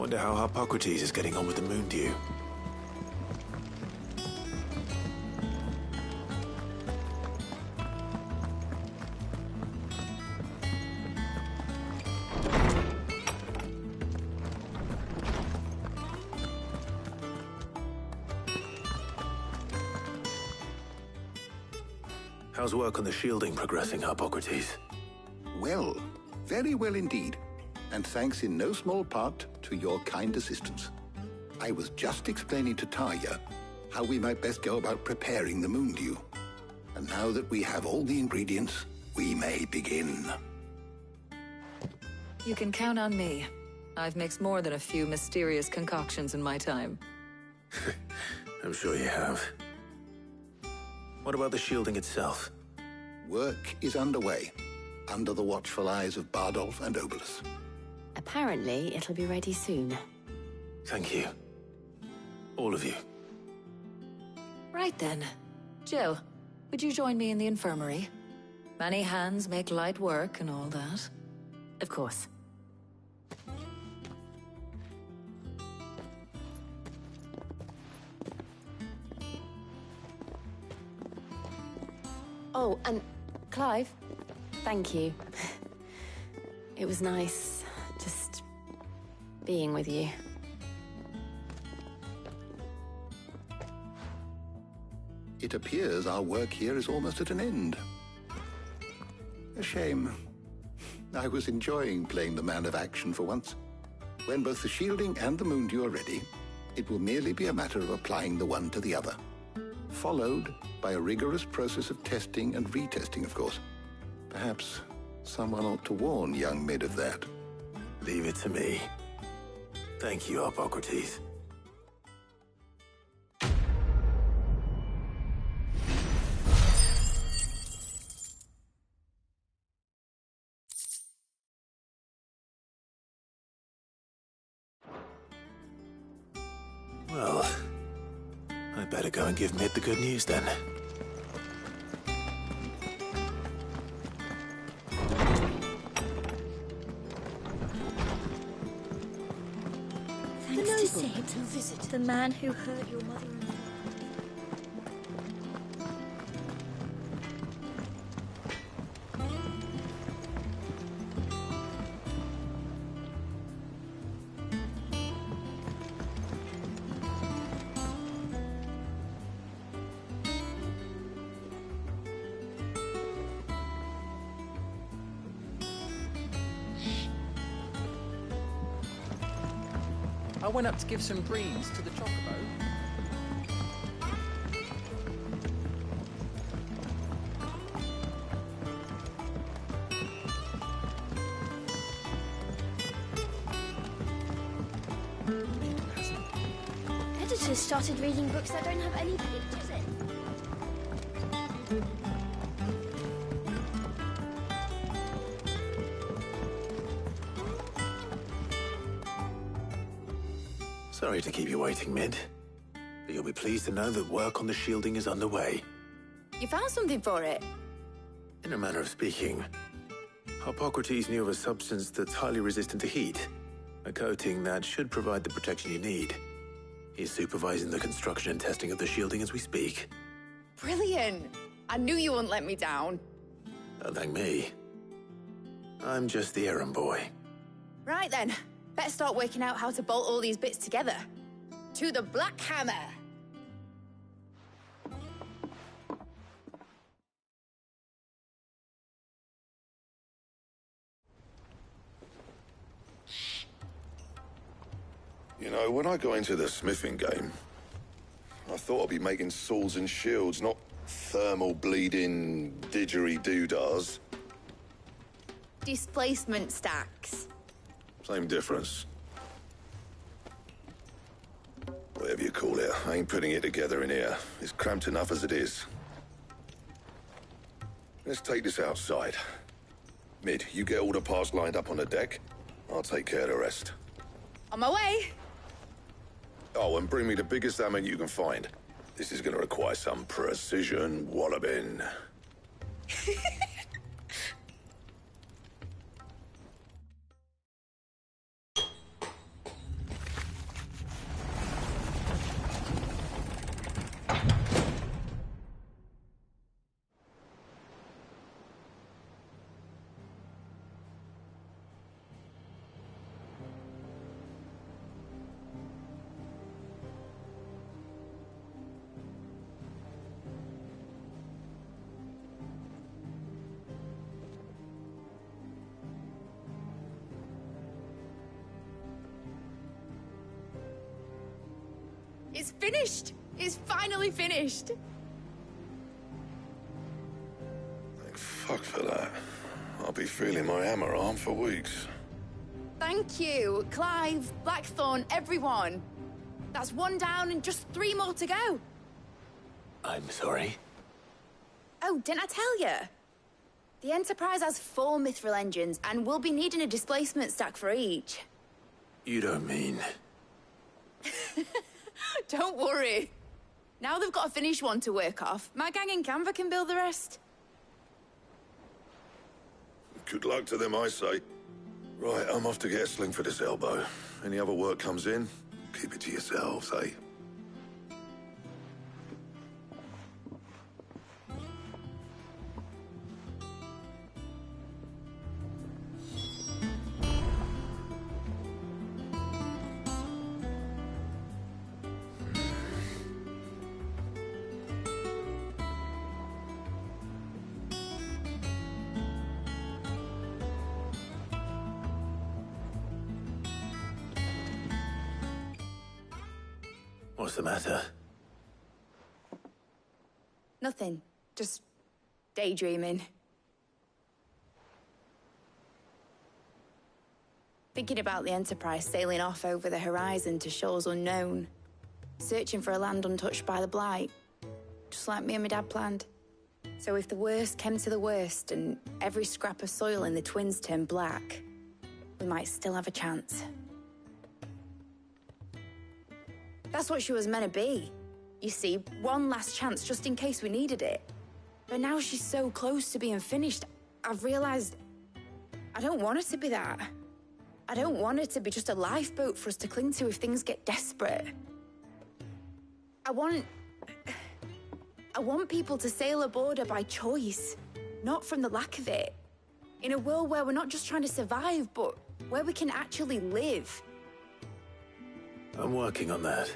wonder how Harpocrates is getting on with the moon dew. How's work on the shielding progressing, Harpocrates? Well, very well indeed. And thanks in no small part to your kind assistance. I was just explaining to Tarja how we might best go about preparing the moon dew. And now that we have all the ingredients, we may begin. You can count on me. I've mixed more than a few mysterious concoctions in my time. I'm sure you have. What about the shielding itself? Work is underway, under the watchful eyes of Bardolph and Obolus. Apparently, it'll be ready soon. Thank you. All of you. Right then. Jill, would you join me in the infirmary? Many hands make light work and all that. Of course. Oh, and Clive, thank you. It was nice just being with you. It appears our work here is almost at an end. A shame. I was enjoying playing the man of action for once. When both the shielding and the moon dew are ready, it will merely be a matter of applying the one to the other. Followed by a rigorous process of testing and retesting, of course. Perhaps someone ought to warn young Mid of that. Leave it to me. Thank you, Harpocrates. Well, I better go and give Mid the good news then. Thanks to him to visit the man who hurt your mother and father. I went up to give some greens to the chocobo. Editors started reading books that don't have any pictures in. Sorry to keep you waiting, Mid. But you'll be pleased to know that work on the shielding is underway. You found something for it? In a manner of speaking, Harpocrates knew of a substance that's highly resistant to heat. A coating that should provide the protection you need. He's supervising the construction and testing of the shielding as we speak. Brilliant! I knew you wouldn't let me down. Don't thank me. I'm just the errand boy. Right then, better start working out how to bolt all these bits together. To the Black Hammer! You know, when I got into the smithing game, I thought I'd be making swords and shields, not thermal bleeding didgeridoo-dahs. Displacement stacks. Same difference. Whatever you call it, I ain't putting it together in here. It's cramped enough as it is. Let's take this outside. Mid, you get all the parts lined up on the deck. I'll take care of the rest. On my way! Oh, and bring me the biggest hammer you can find. This is gonna require some precision walloping. It's finished! It's finally finished! Thank fuck for that. I'll be feeling my hammer arm for weeks. Thank you, Clive, Blackthorn, everyone. That's one down and just 3 more to go. I'm sorry? Oh, didn't I tell you? The Enterprise has 4 mithril engines, and we'll be needing a displacement stack for each. You don't mean... Don't worry. Now they've got a finished one to work off, my gang in Canva can build the rest. Good luck to them, I say. Right, I'm off to get a sling for this elbow. Any other work comes in, keep it to yourselves, eh? What's the matter? Nothing. Just daydreaming. Thinking about the Enterprise sailing off over the horizon to shores unknown. Searching for a land untouched by the Blight. Just like me and my dad planned. So if the worst came to the worst and every scrap of soil in the Twins turned black, we might still have a chance. That's what she was meant to be. You see, one last chance just in case we needed it. But now she's so close to being finished, I've realized I don't want it to be that. I don't want it to be just a lifeboat for us to cling to if things get desperate. I want people to sail aboard her by choice, not from the lack of it. In a world where we're not just trying to survive, but where we can actually live. I'm working on that.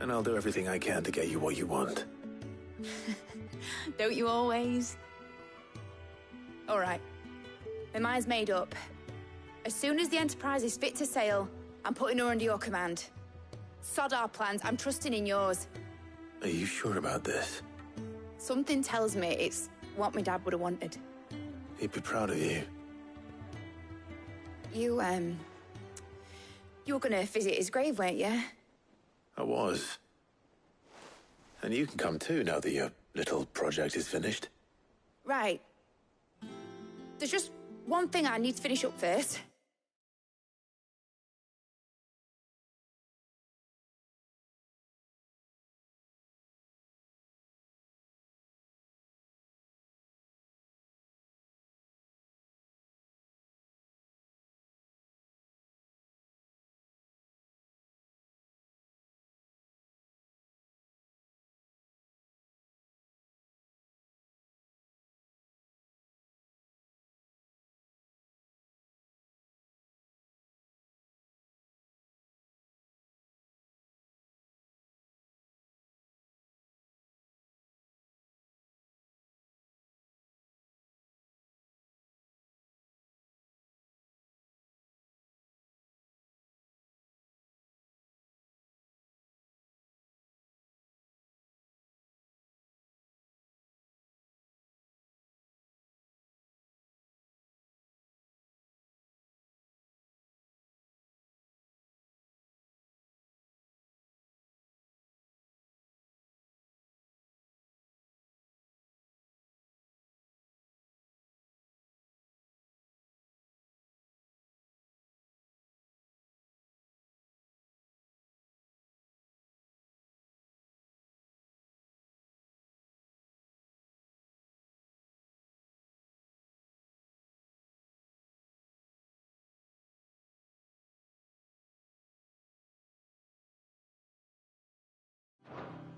And I'll do everything I can to get you what you want. Don't you always? All right. My mind's made up. As soon as the Enterprise is fit to sail, I'm putting her under your command. Sod our plans, I'm trusting in yours. Are you sure about this? Something tells me it's what my dad would have wanted. He'd be proud of you. You were gonna visit his grave, weren't you? I was. And you can come too now that your little project is finished. Right. There's just one thing I need to finish up first.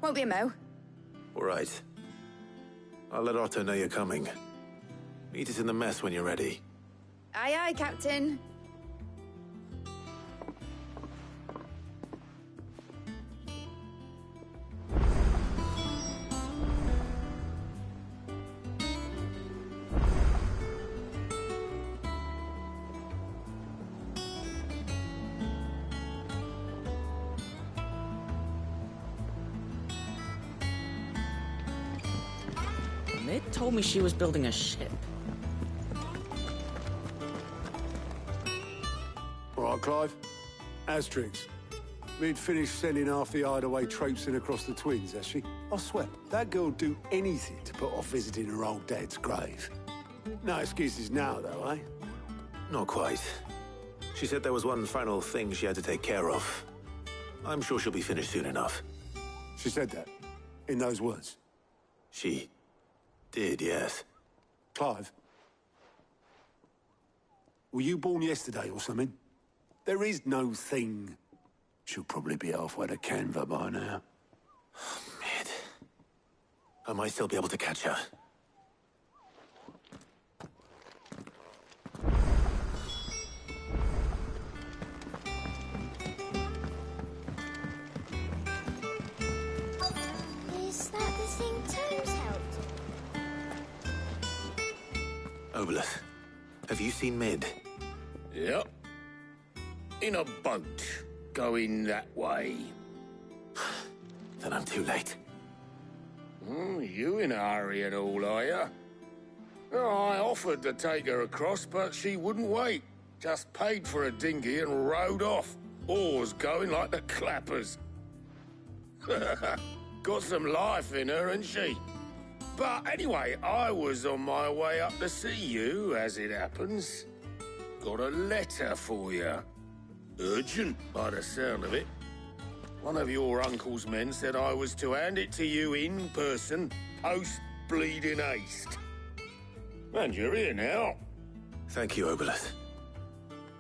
Won't be a mo. All right. I'll let Otto know you're coming. Meet us in the mess when you're ready. Aye, aye, Captain. It told me she was building a ship. All right, Clive. Asterix. We'd finished sending half the hideaway traipsing across the twins, has she? I swear, that girl'd do anything to put off visiting her old dad's grave. No excuses now, though, eh? Not quite. She said there was one final thing she had to take care of. I'm sure she'll be finished soon enough. She said that? In those words? She did, yes. Clive? Were you born yesterday or something? There is no thing. She'll probably be halfway to Canva by now. Mid. I might still be able to catch her. Is that the thing Tomes helped? Obelus, have you seen Mid? Yep. In a boat, going that way. Then I'm too late. You in a hurry at all, are you? Oh, I offered to take her across, but she wouldn't wait. Just paid for a dinghy and rowed off. Oars going like the clappers. Got some life in her, ain't she? But anyway, I was on my way up to see you, as it happens. Got a letter for you. Urgent, by the sound of it. One of your uncle's men said I was to hand it to you in person, post-bleeding haste. And you're here now. Thank you, Obelus.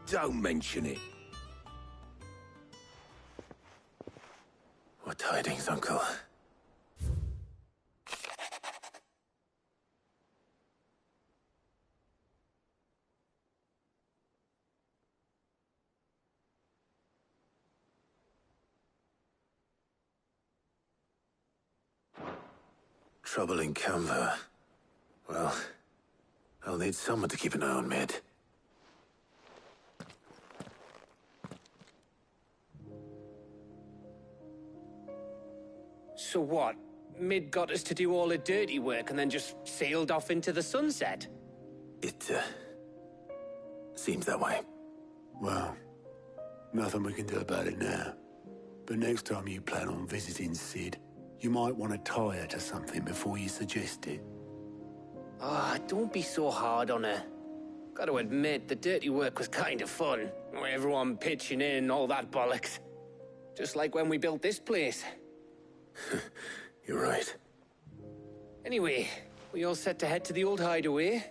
Don't mention it. What tidings, Uncle? Trouble in Canva. Well, I'll need someone to keep an eye on Mid. So what? Mid got us to do all the dirty work and then just sailed off into the sunset? It, seems that way. Well, nothing we can do about it now. But next time you plan on visiting Sid, you might want to tie her to something before you suggest it. Ah, don't be so hard on her. Got to admit, the dirty work was kind of fun. Everyone pitching in and all that bollocks. Just like when we built this place. You're right. Anyway, we all set to head to the old hideaway.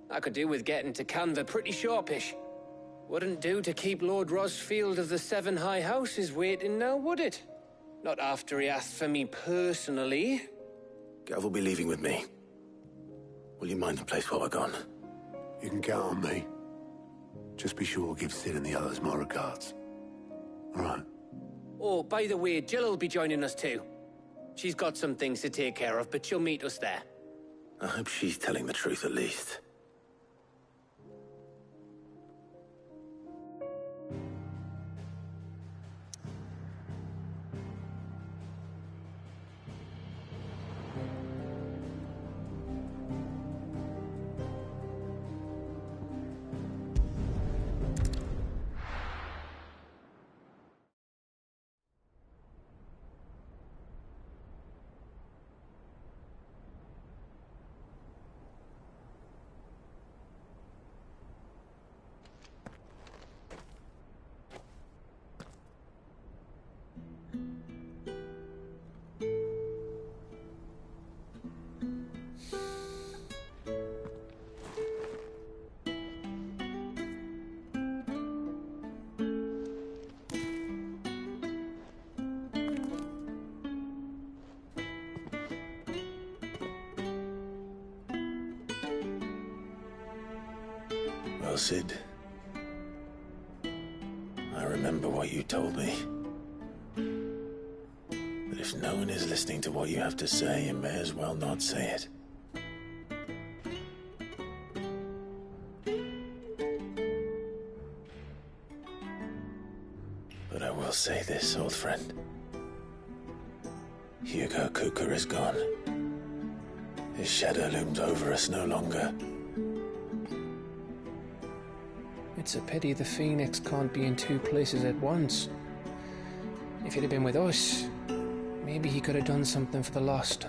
I could do with getting to Canva pretty sharpish. Wouldn't do to keep Lord Rosfield of the Seven High Houses waiting now, would it? Not after he asked for me personally. Gav will be leaving with me. Will you mind the place while we're gone? You can count on me. Just be sure to give Sid and the others my regards. All right. Oh, by the way, Jill will be joining us too. She's got some things to take care of, but she'll meet us there. I hope she's telling the truth at least. Well, Sid, I remember what you told me. That if no one is listening to what you have to say, you may as well not say it. But I will say this, old friend. Hugo Cooker is gone. His shadow looms over us no longer. It's a pity the Phoenix can't be in two places at once. If he'd have been with us, maybe he could have done something for the lost.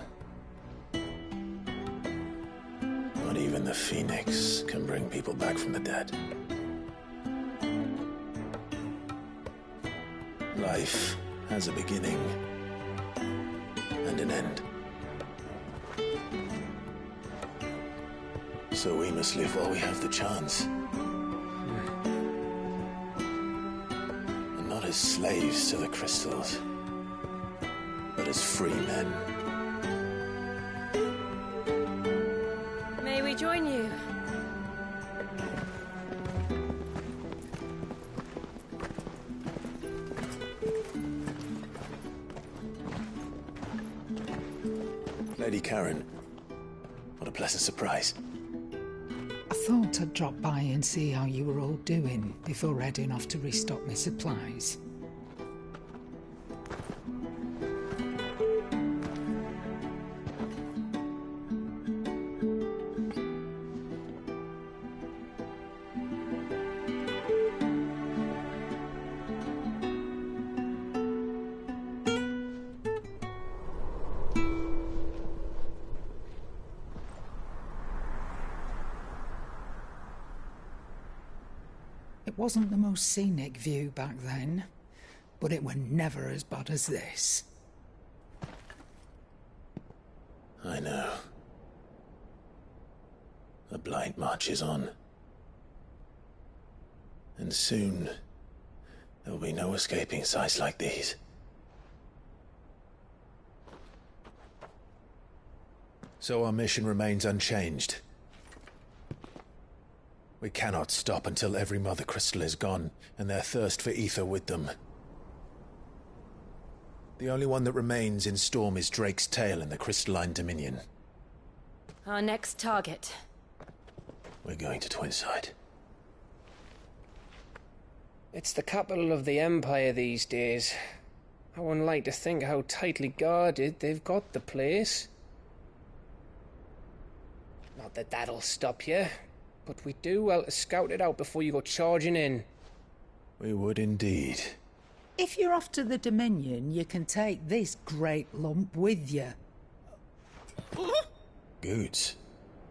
Not even the Phoenix can bring people back from the dead. Life has a beginning and an end. So we must live while we have the chance. And not as slaves to the crystals, but as free men. May we join you? Lady Karen, what a pleasant surprise. I thought I'd drop by and see how you were all doing before heading off to restock my supplies. It wasn't the most scenic view back then, but it were never as bad as this. I know. The blight marches on. And soon, there'll be no escaping sights like these. So our mission remains unchanged. We cannot stop until every Mother Crystal is gone, and their thirst for ether with them. The only one that remains in Storm is Drake's tail in the Crystalline Dominion. Our next target. We're going to Twinside. It's the capital of the Empire these days. I wouldn't like to think how tightly guarded they've got the place. Not that that'll stop you, but we do well to scout it out before you go charging in. We would indeed. If you're off to the Dominion, you can take this great lump with you. Goods.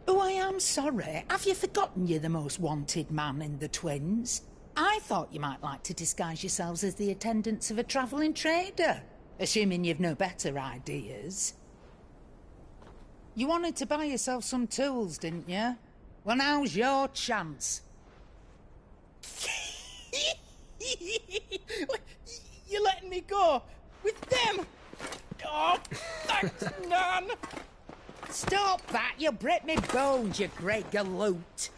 Oh, I am sorry. Have you forgotten you're the most wanted man in the Twins? I thought you might like to disguise yourselves as the attendants of a travelling trader, assuming you've no better ideas. You wanted to buy yourself some tools, didn't you? Well, now's your chance. You're letting me go with them? Oh, thanks, Nan. Stop that! You'll break me bones, you great galoot.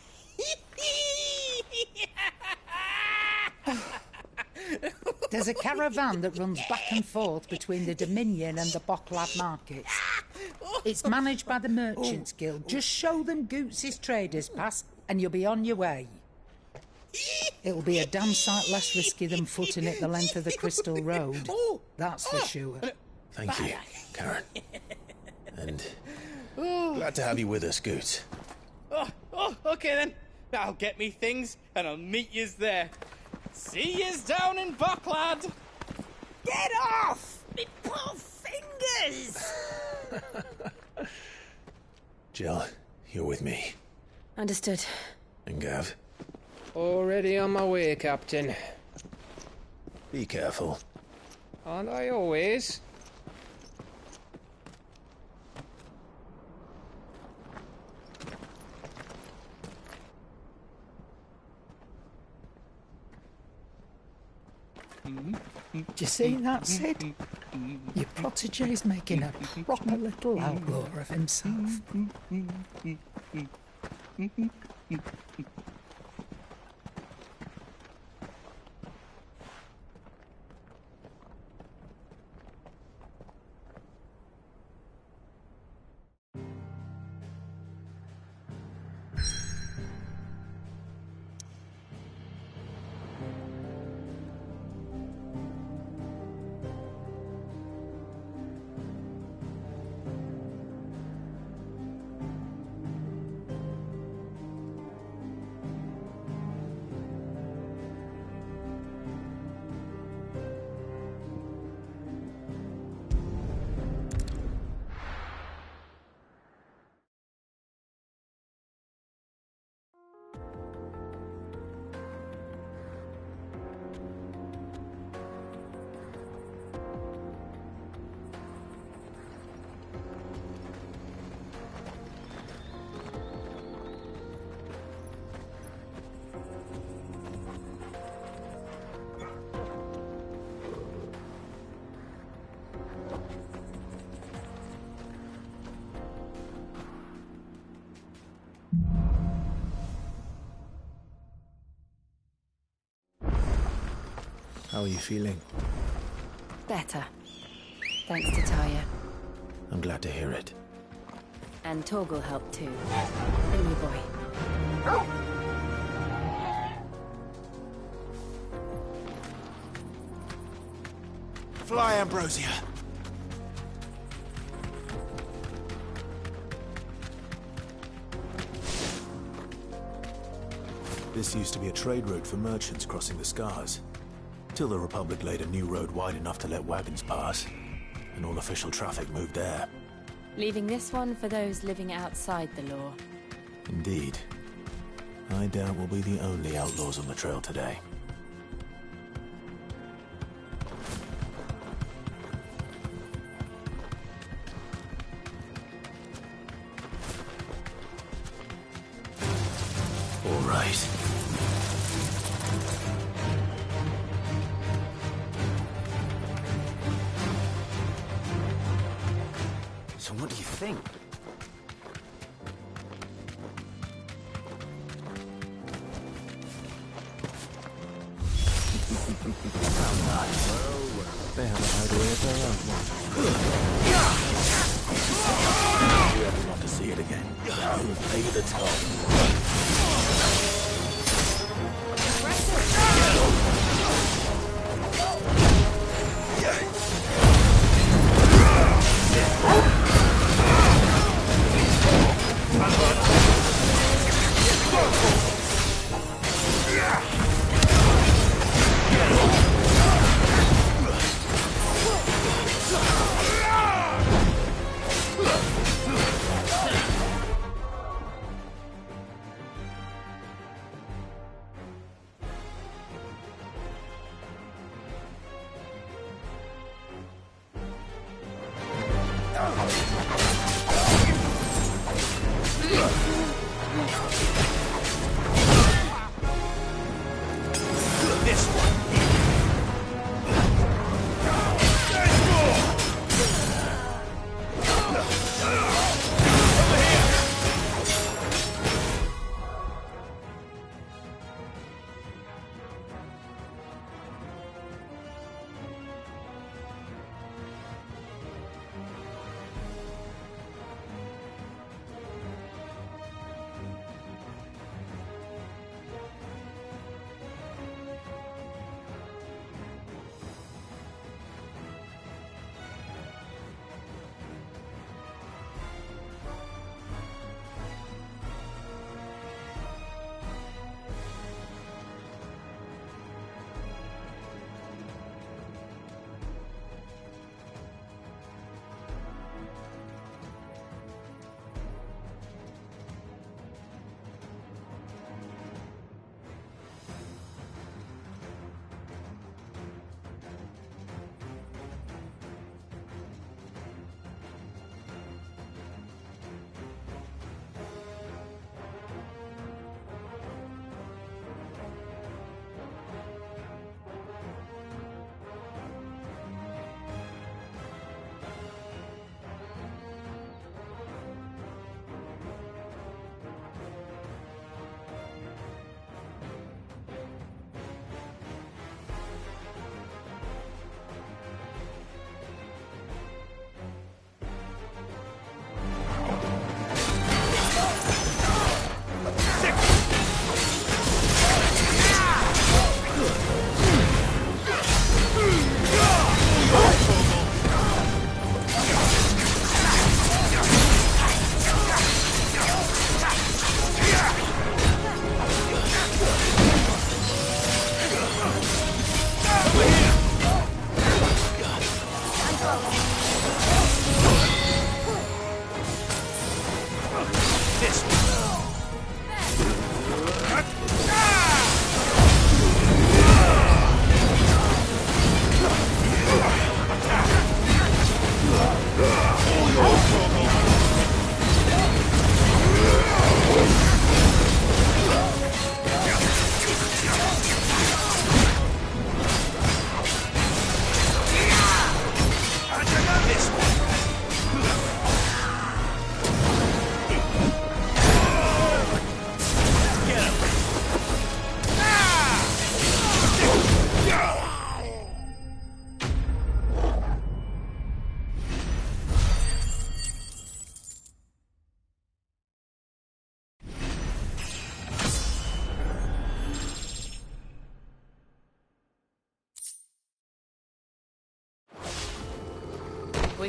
There's a caravan that runs back and forth between the Dominion and the Bocklad markets. It's managed by the Merchants Guild. Just show them Goots' traders pass and you'll be on your way. It'll be a damn sight less risky than footing it the length of the Crystal Road. That's for sure. Thank you, Karen. And glad to have you with us, Goots. Okay then. I'll get me things and I'll meet yous there. See yous down in Bocklad. Get off! Me poor fingers! Jill, you're with me. Understood. And Gav? Already on my way, Captain. Be careful. Aren't I always? Do you see that, Sid? Your protege's making a proper little outlaw of himself. How are you feeling? Better. Thanks to Taya. I'm glad to hear it. And Torgal helped too. Bring your boy. Fly, Ambrosia. This used to be a trade route for merchants crossing the Scars. Till the Republic laid a new road wide enough to let wagons pass, and all official traffic moved there. Leaving this one for those living outside the law. Indeed. I doubt we'll be the only outlaws on the trail today. All right. So what do you think? They have a hideaway of their own. We ever want to see it again. Pay the toll.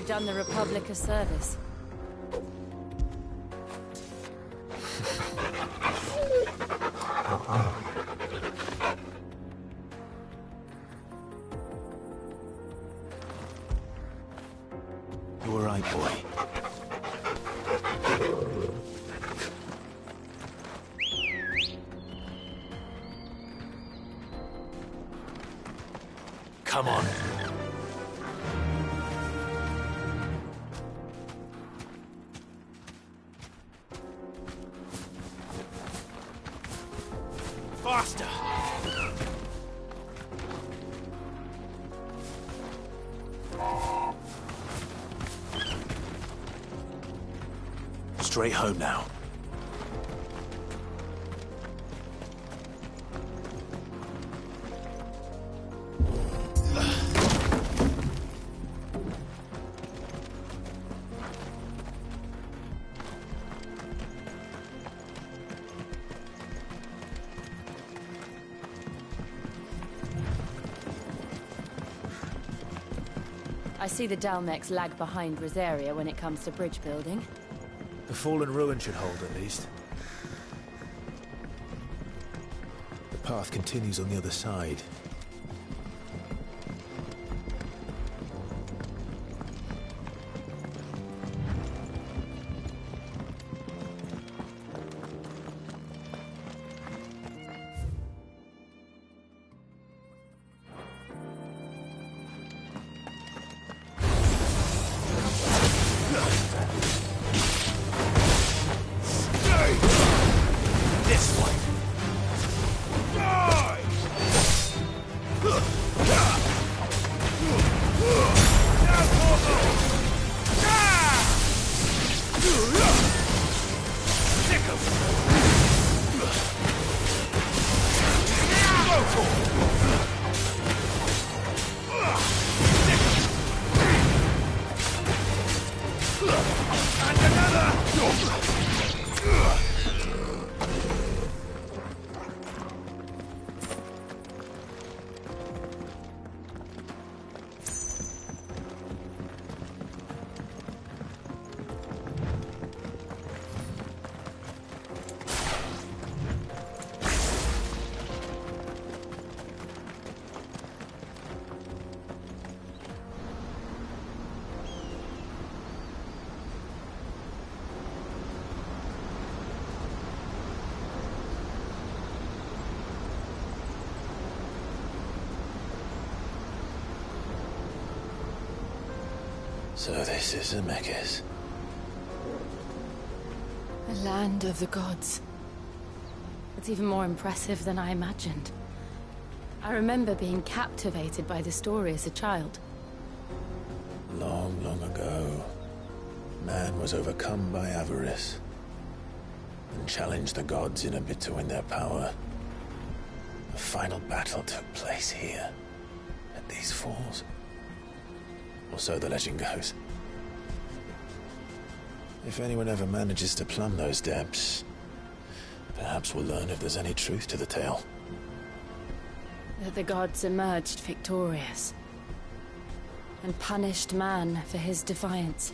done the Republic a service. You all right, boy? Come on. Faster! Straight home now. I see the Dalmex lag behind Rosaria when it comes to bridge building. The fallen ruin should hold, at least. The path continues on the other side. So this is Zemeckis. The land of the gods. It's even more impressive than I imagined. I remember being captivated by the story as a child. Long, long ago, man was overcome by avarice and challenged the gods in a bid to win their power. The final battle took place here, at these falls. Or so the legend goes. If anyone ever manages to plumb those depths, perhaps we'll learn if there's any truth to the tale. That the gods emerged victorious and punished man for his defiance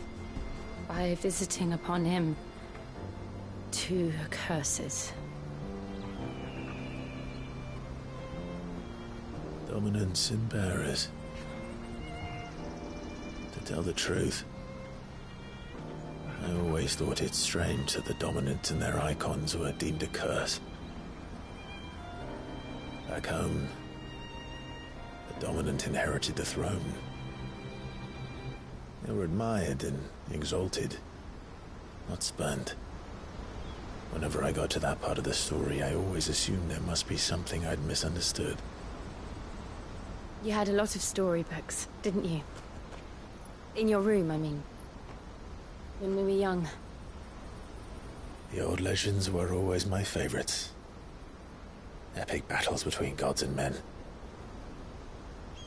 by visiting upon him 2 curses. Dominance and bearers. To tell the truth, I always thought it strange that the dominant and their icons were deemed a curse. Back home, the dominant inherited the throne. They were admired and exalted, not spurned. Whenever I got to that part of the story, I always assumed there must be something I'd misunderstood. You had a lot of storybooks, didn't you? In your room, I mean. When we were young. The old legends were always my favorites. Epic battles between gods and men.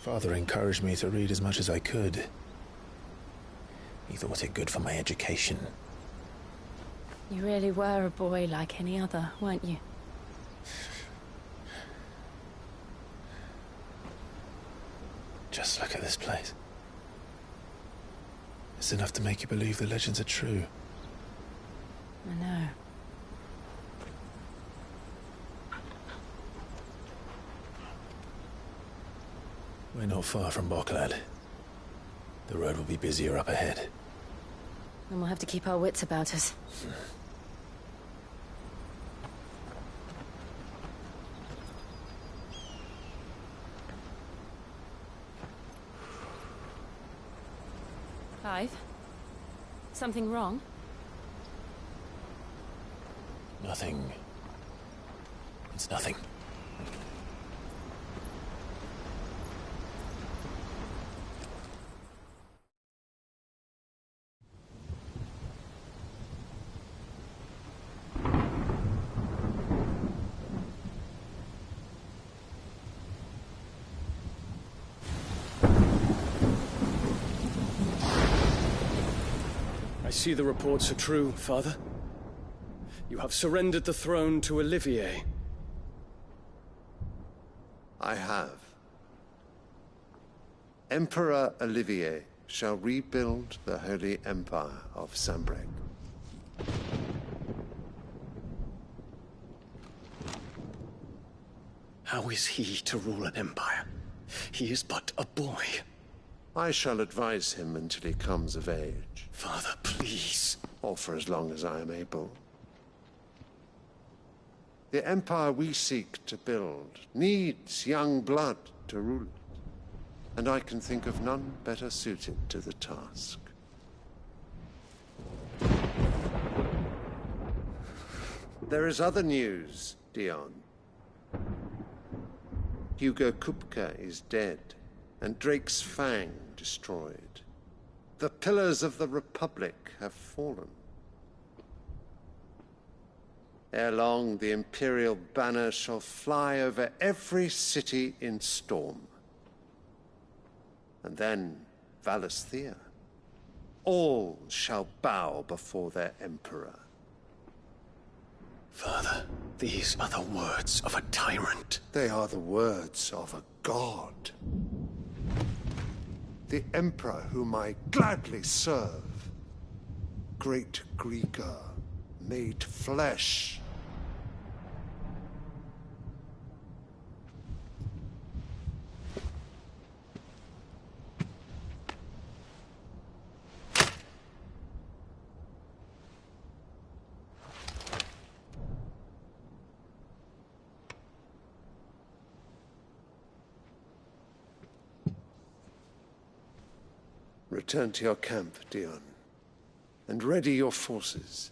Father encouraged me to read as much as I could. He thought it good for my education. You really were a boy like any other, weren't you? Just look at this place. It's enough to make you believe the legends are true. I know. We're not far from Boklad. The road will be busier up ahead. Then we'll have to keep our wits about us. Clive? Something wrong? Nothing. It's nothing. I see the reports are true, Father. You have surrendered the throne to Olivier. I have. Emperor Olivier shall rebuild the Holy Empire of Sanbreque. How is he to rule an empire? He is but a boy. I shall advise him until he comes of age. Father, please. Or for as long as I am able. The empire we seek to build needs young blood to rule it, and I can think of none better suited to the task. There is other news, Dion. Hugo Kupka is dead, and Drake's Fang destroyed. The pillars of the Republic have fallen. Ere long, the Imperial banner shall fly over every city in Storm. And then, Valisthea. All shall bow before their Emperor. Father, these are the words of a tyrant. They are the words of a god. The Emperor whom I gladly serve. Great Grieger, made flesh. Return to your camp, Dion, and ready your forces.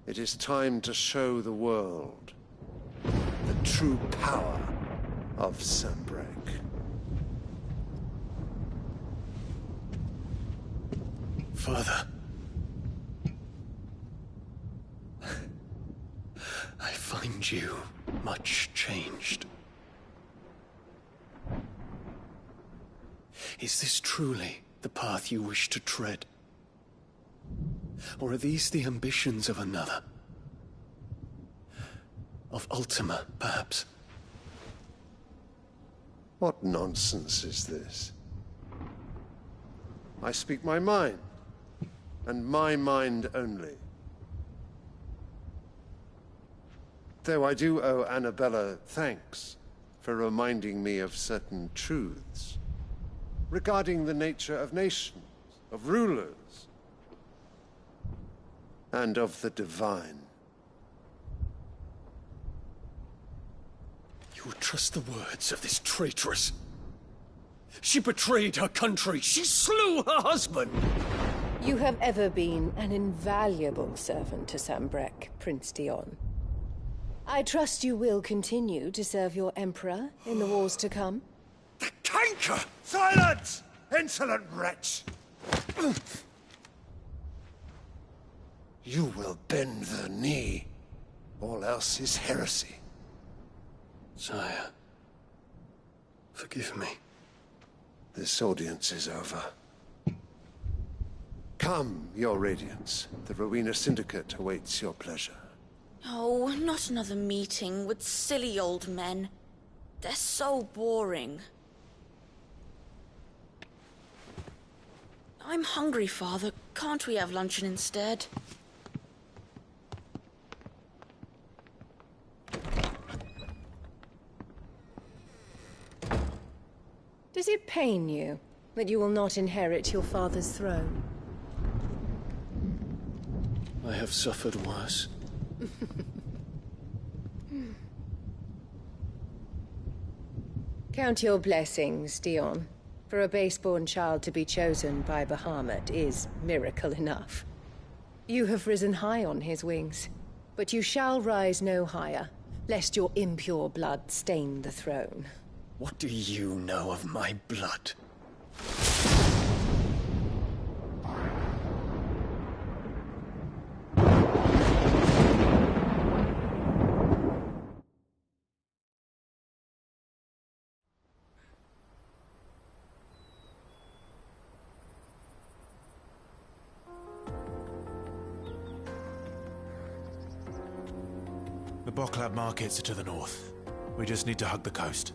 It is time to show the world the true power of Sanbreque. Father. I find you much changed. Is this truly the path you wish to tread? Or are these the ambitions of another? Of Ultima, perhaps? What nonsense is this? I speak my mind, and my mind only. Though I do owe Annabella thanks for reminding me of certain truths regarding the nature of nations, of rulers, and of the divine. You would trust the words of this traitress? She betrayed her country. She slew her husband. You have ever been an invaluable servant to Sanbreque, Prince Dion. I trust you will continue to serve your Emperor in the wars to come. The canker! Silence! Insolent wretch! You will bend the knee. All else is heresy. Sire, forgive me. This audience is over. Come, your Radiance. The Rowena Syndicate awaits your pleasure. Oh, not another meeting with silly old men. They're so boring. I'm hungry, Father. Can't we have luncheon instead? Does it pain you that you will not inherit your father's throne? I have suffered worse. Count your blessings, Dion. For a base-born child to be chosen by Bahamut is miracle enough. You have risen high on his wings, but you shall rise no higher, lest your impure blood stain the throne. What do you know of my blood? The Boklab markets are to the north. We just need to hug the coast.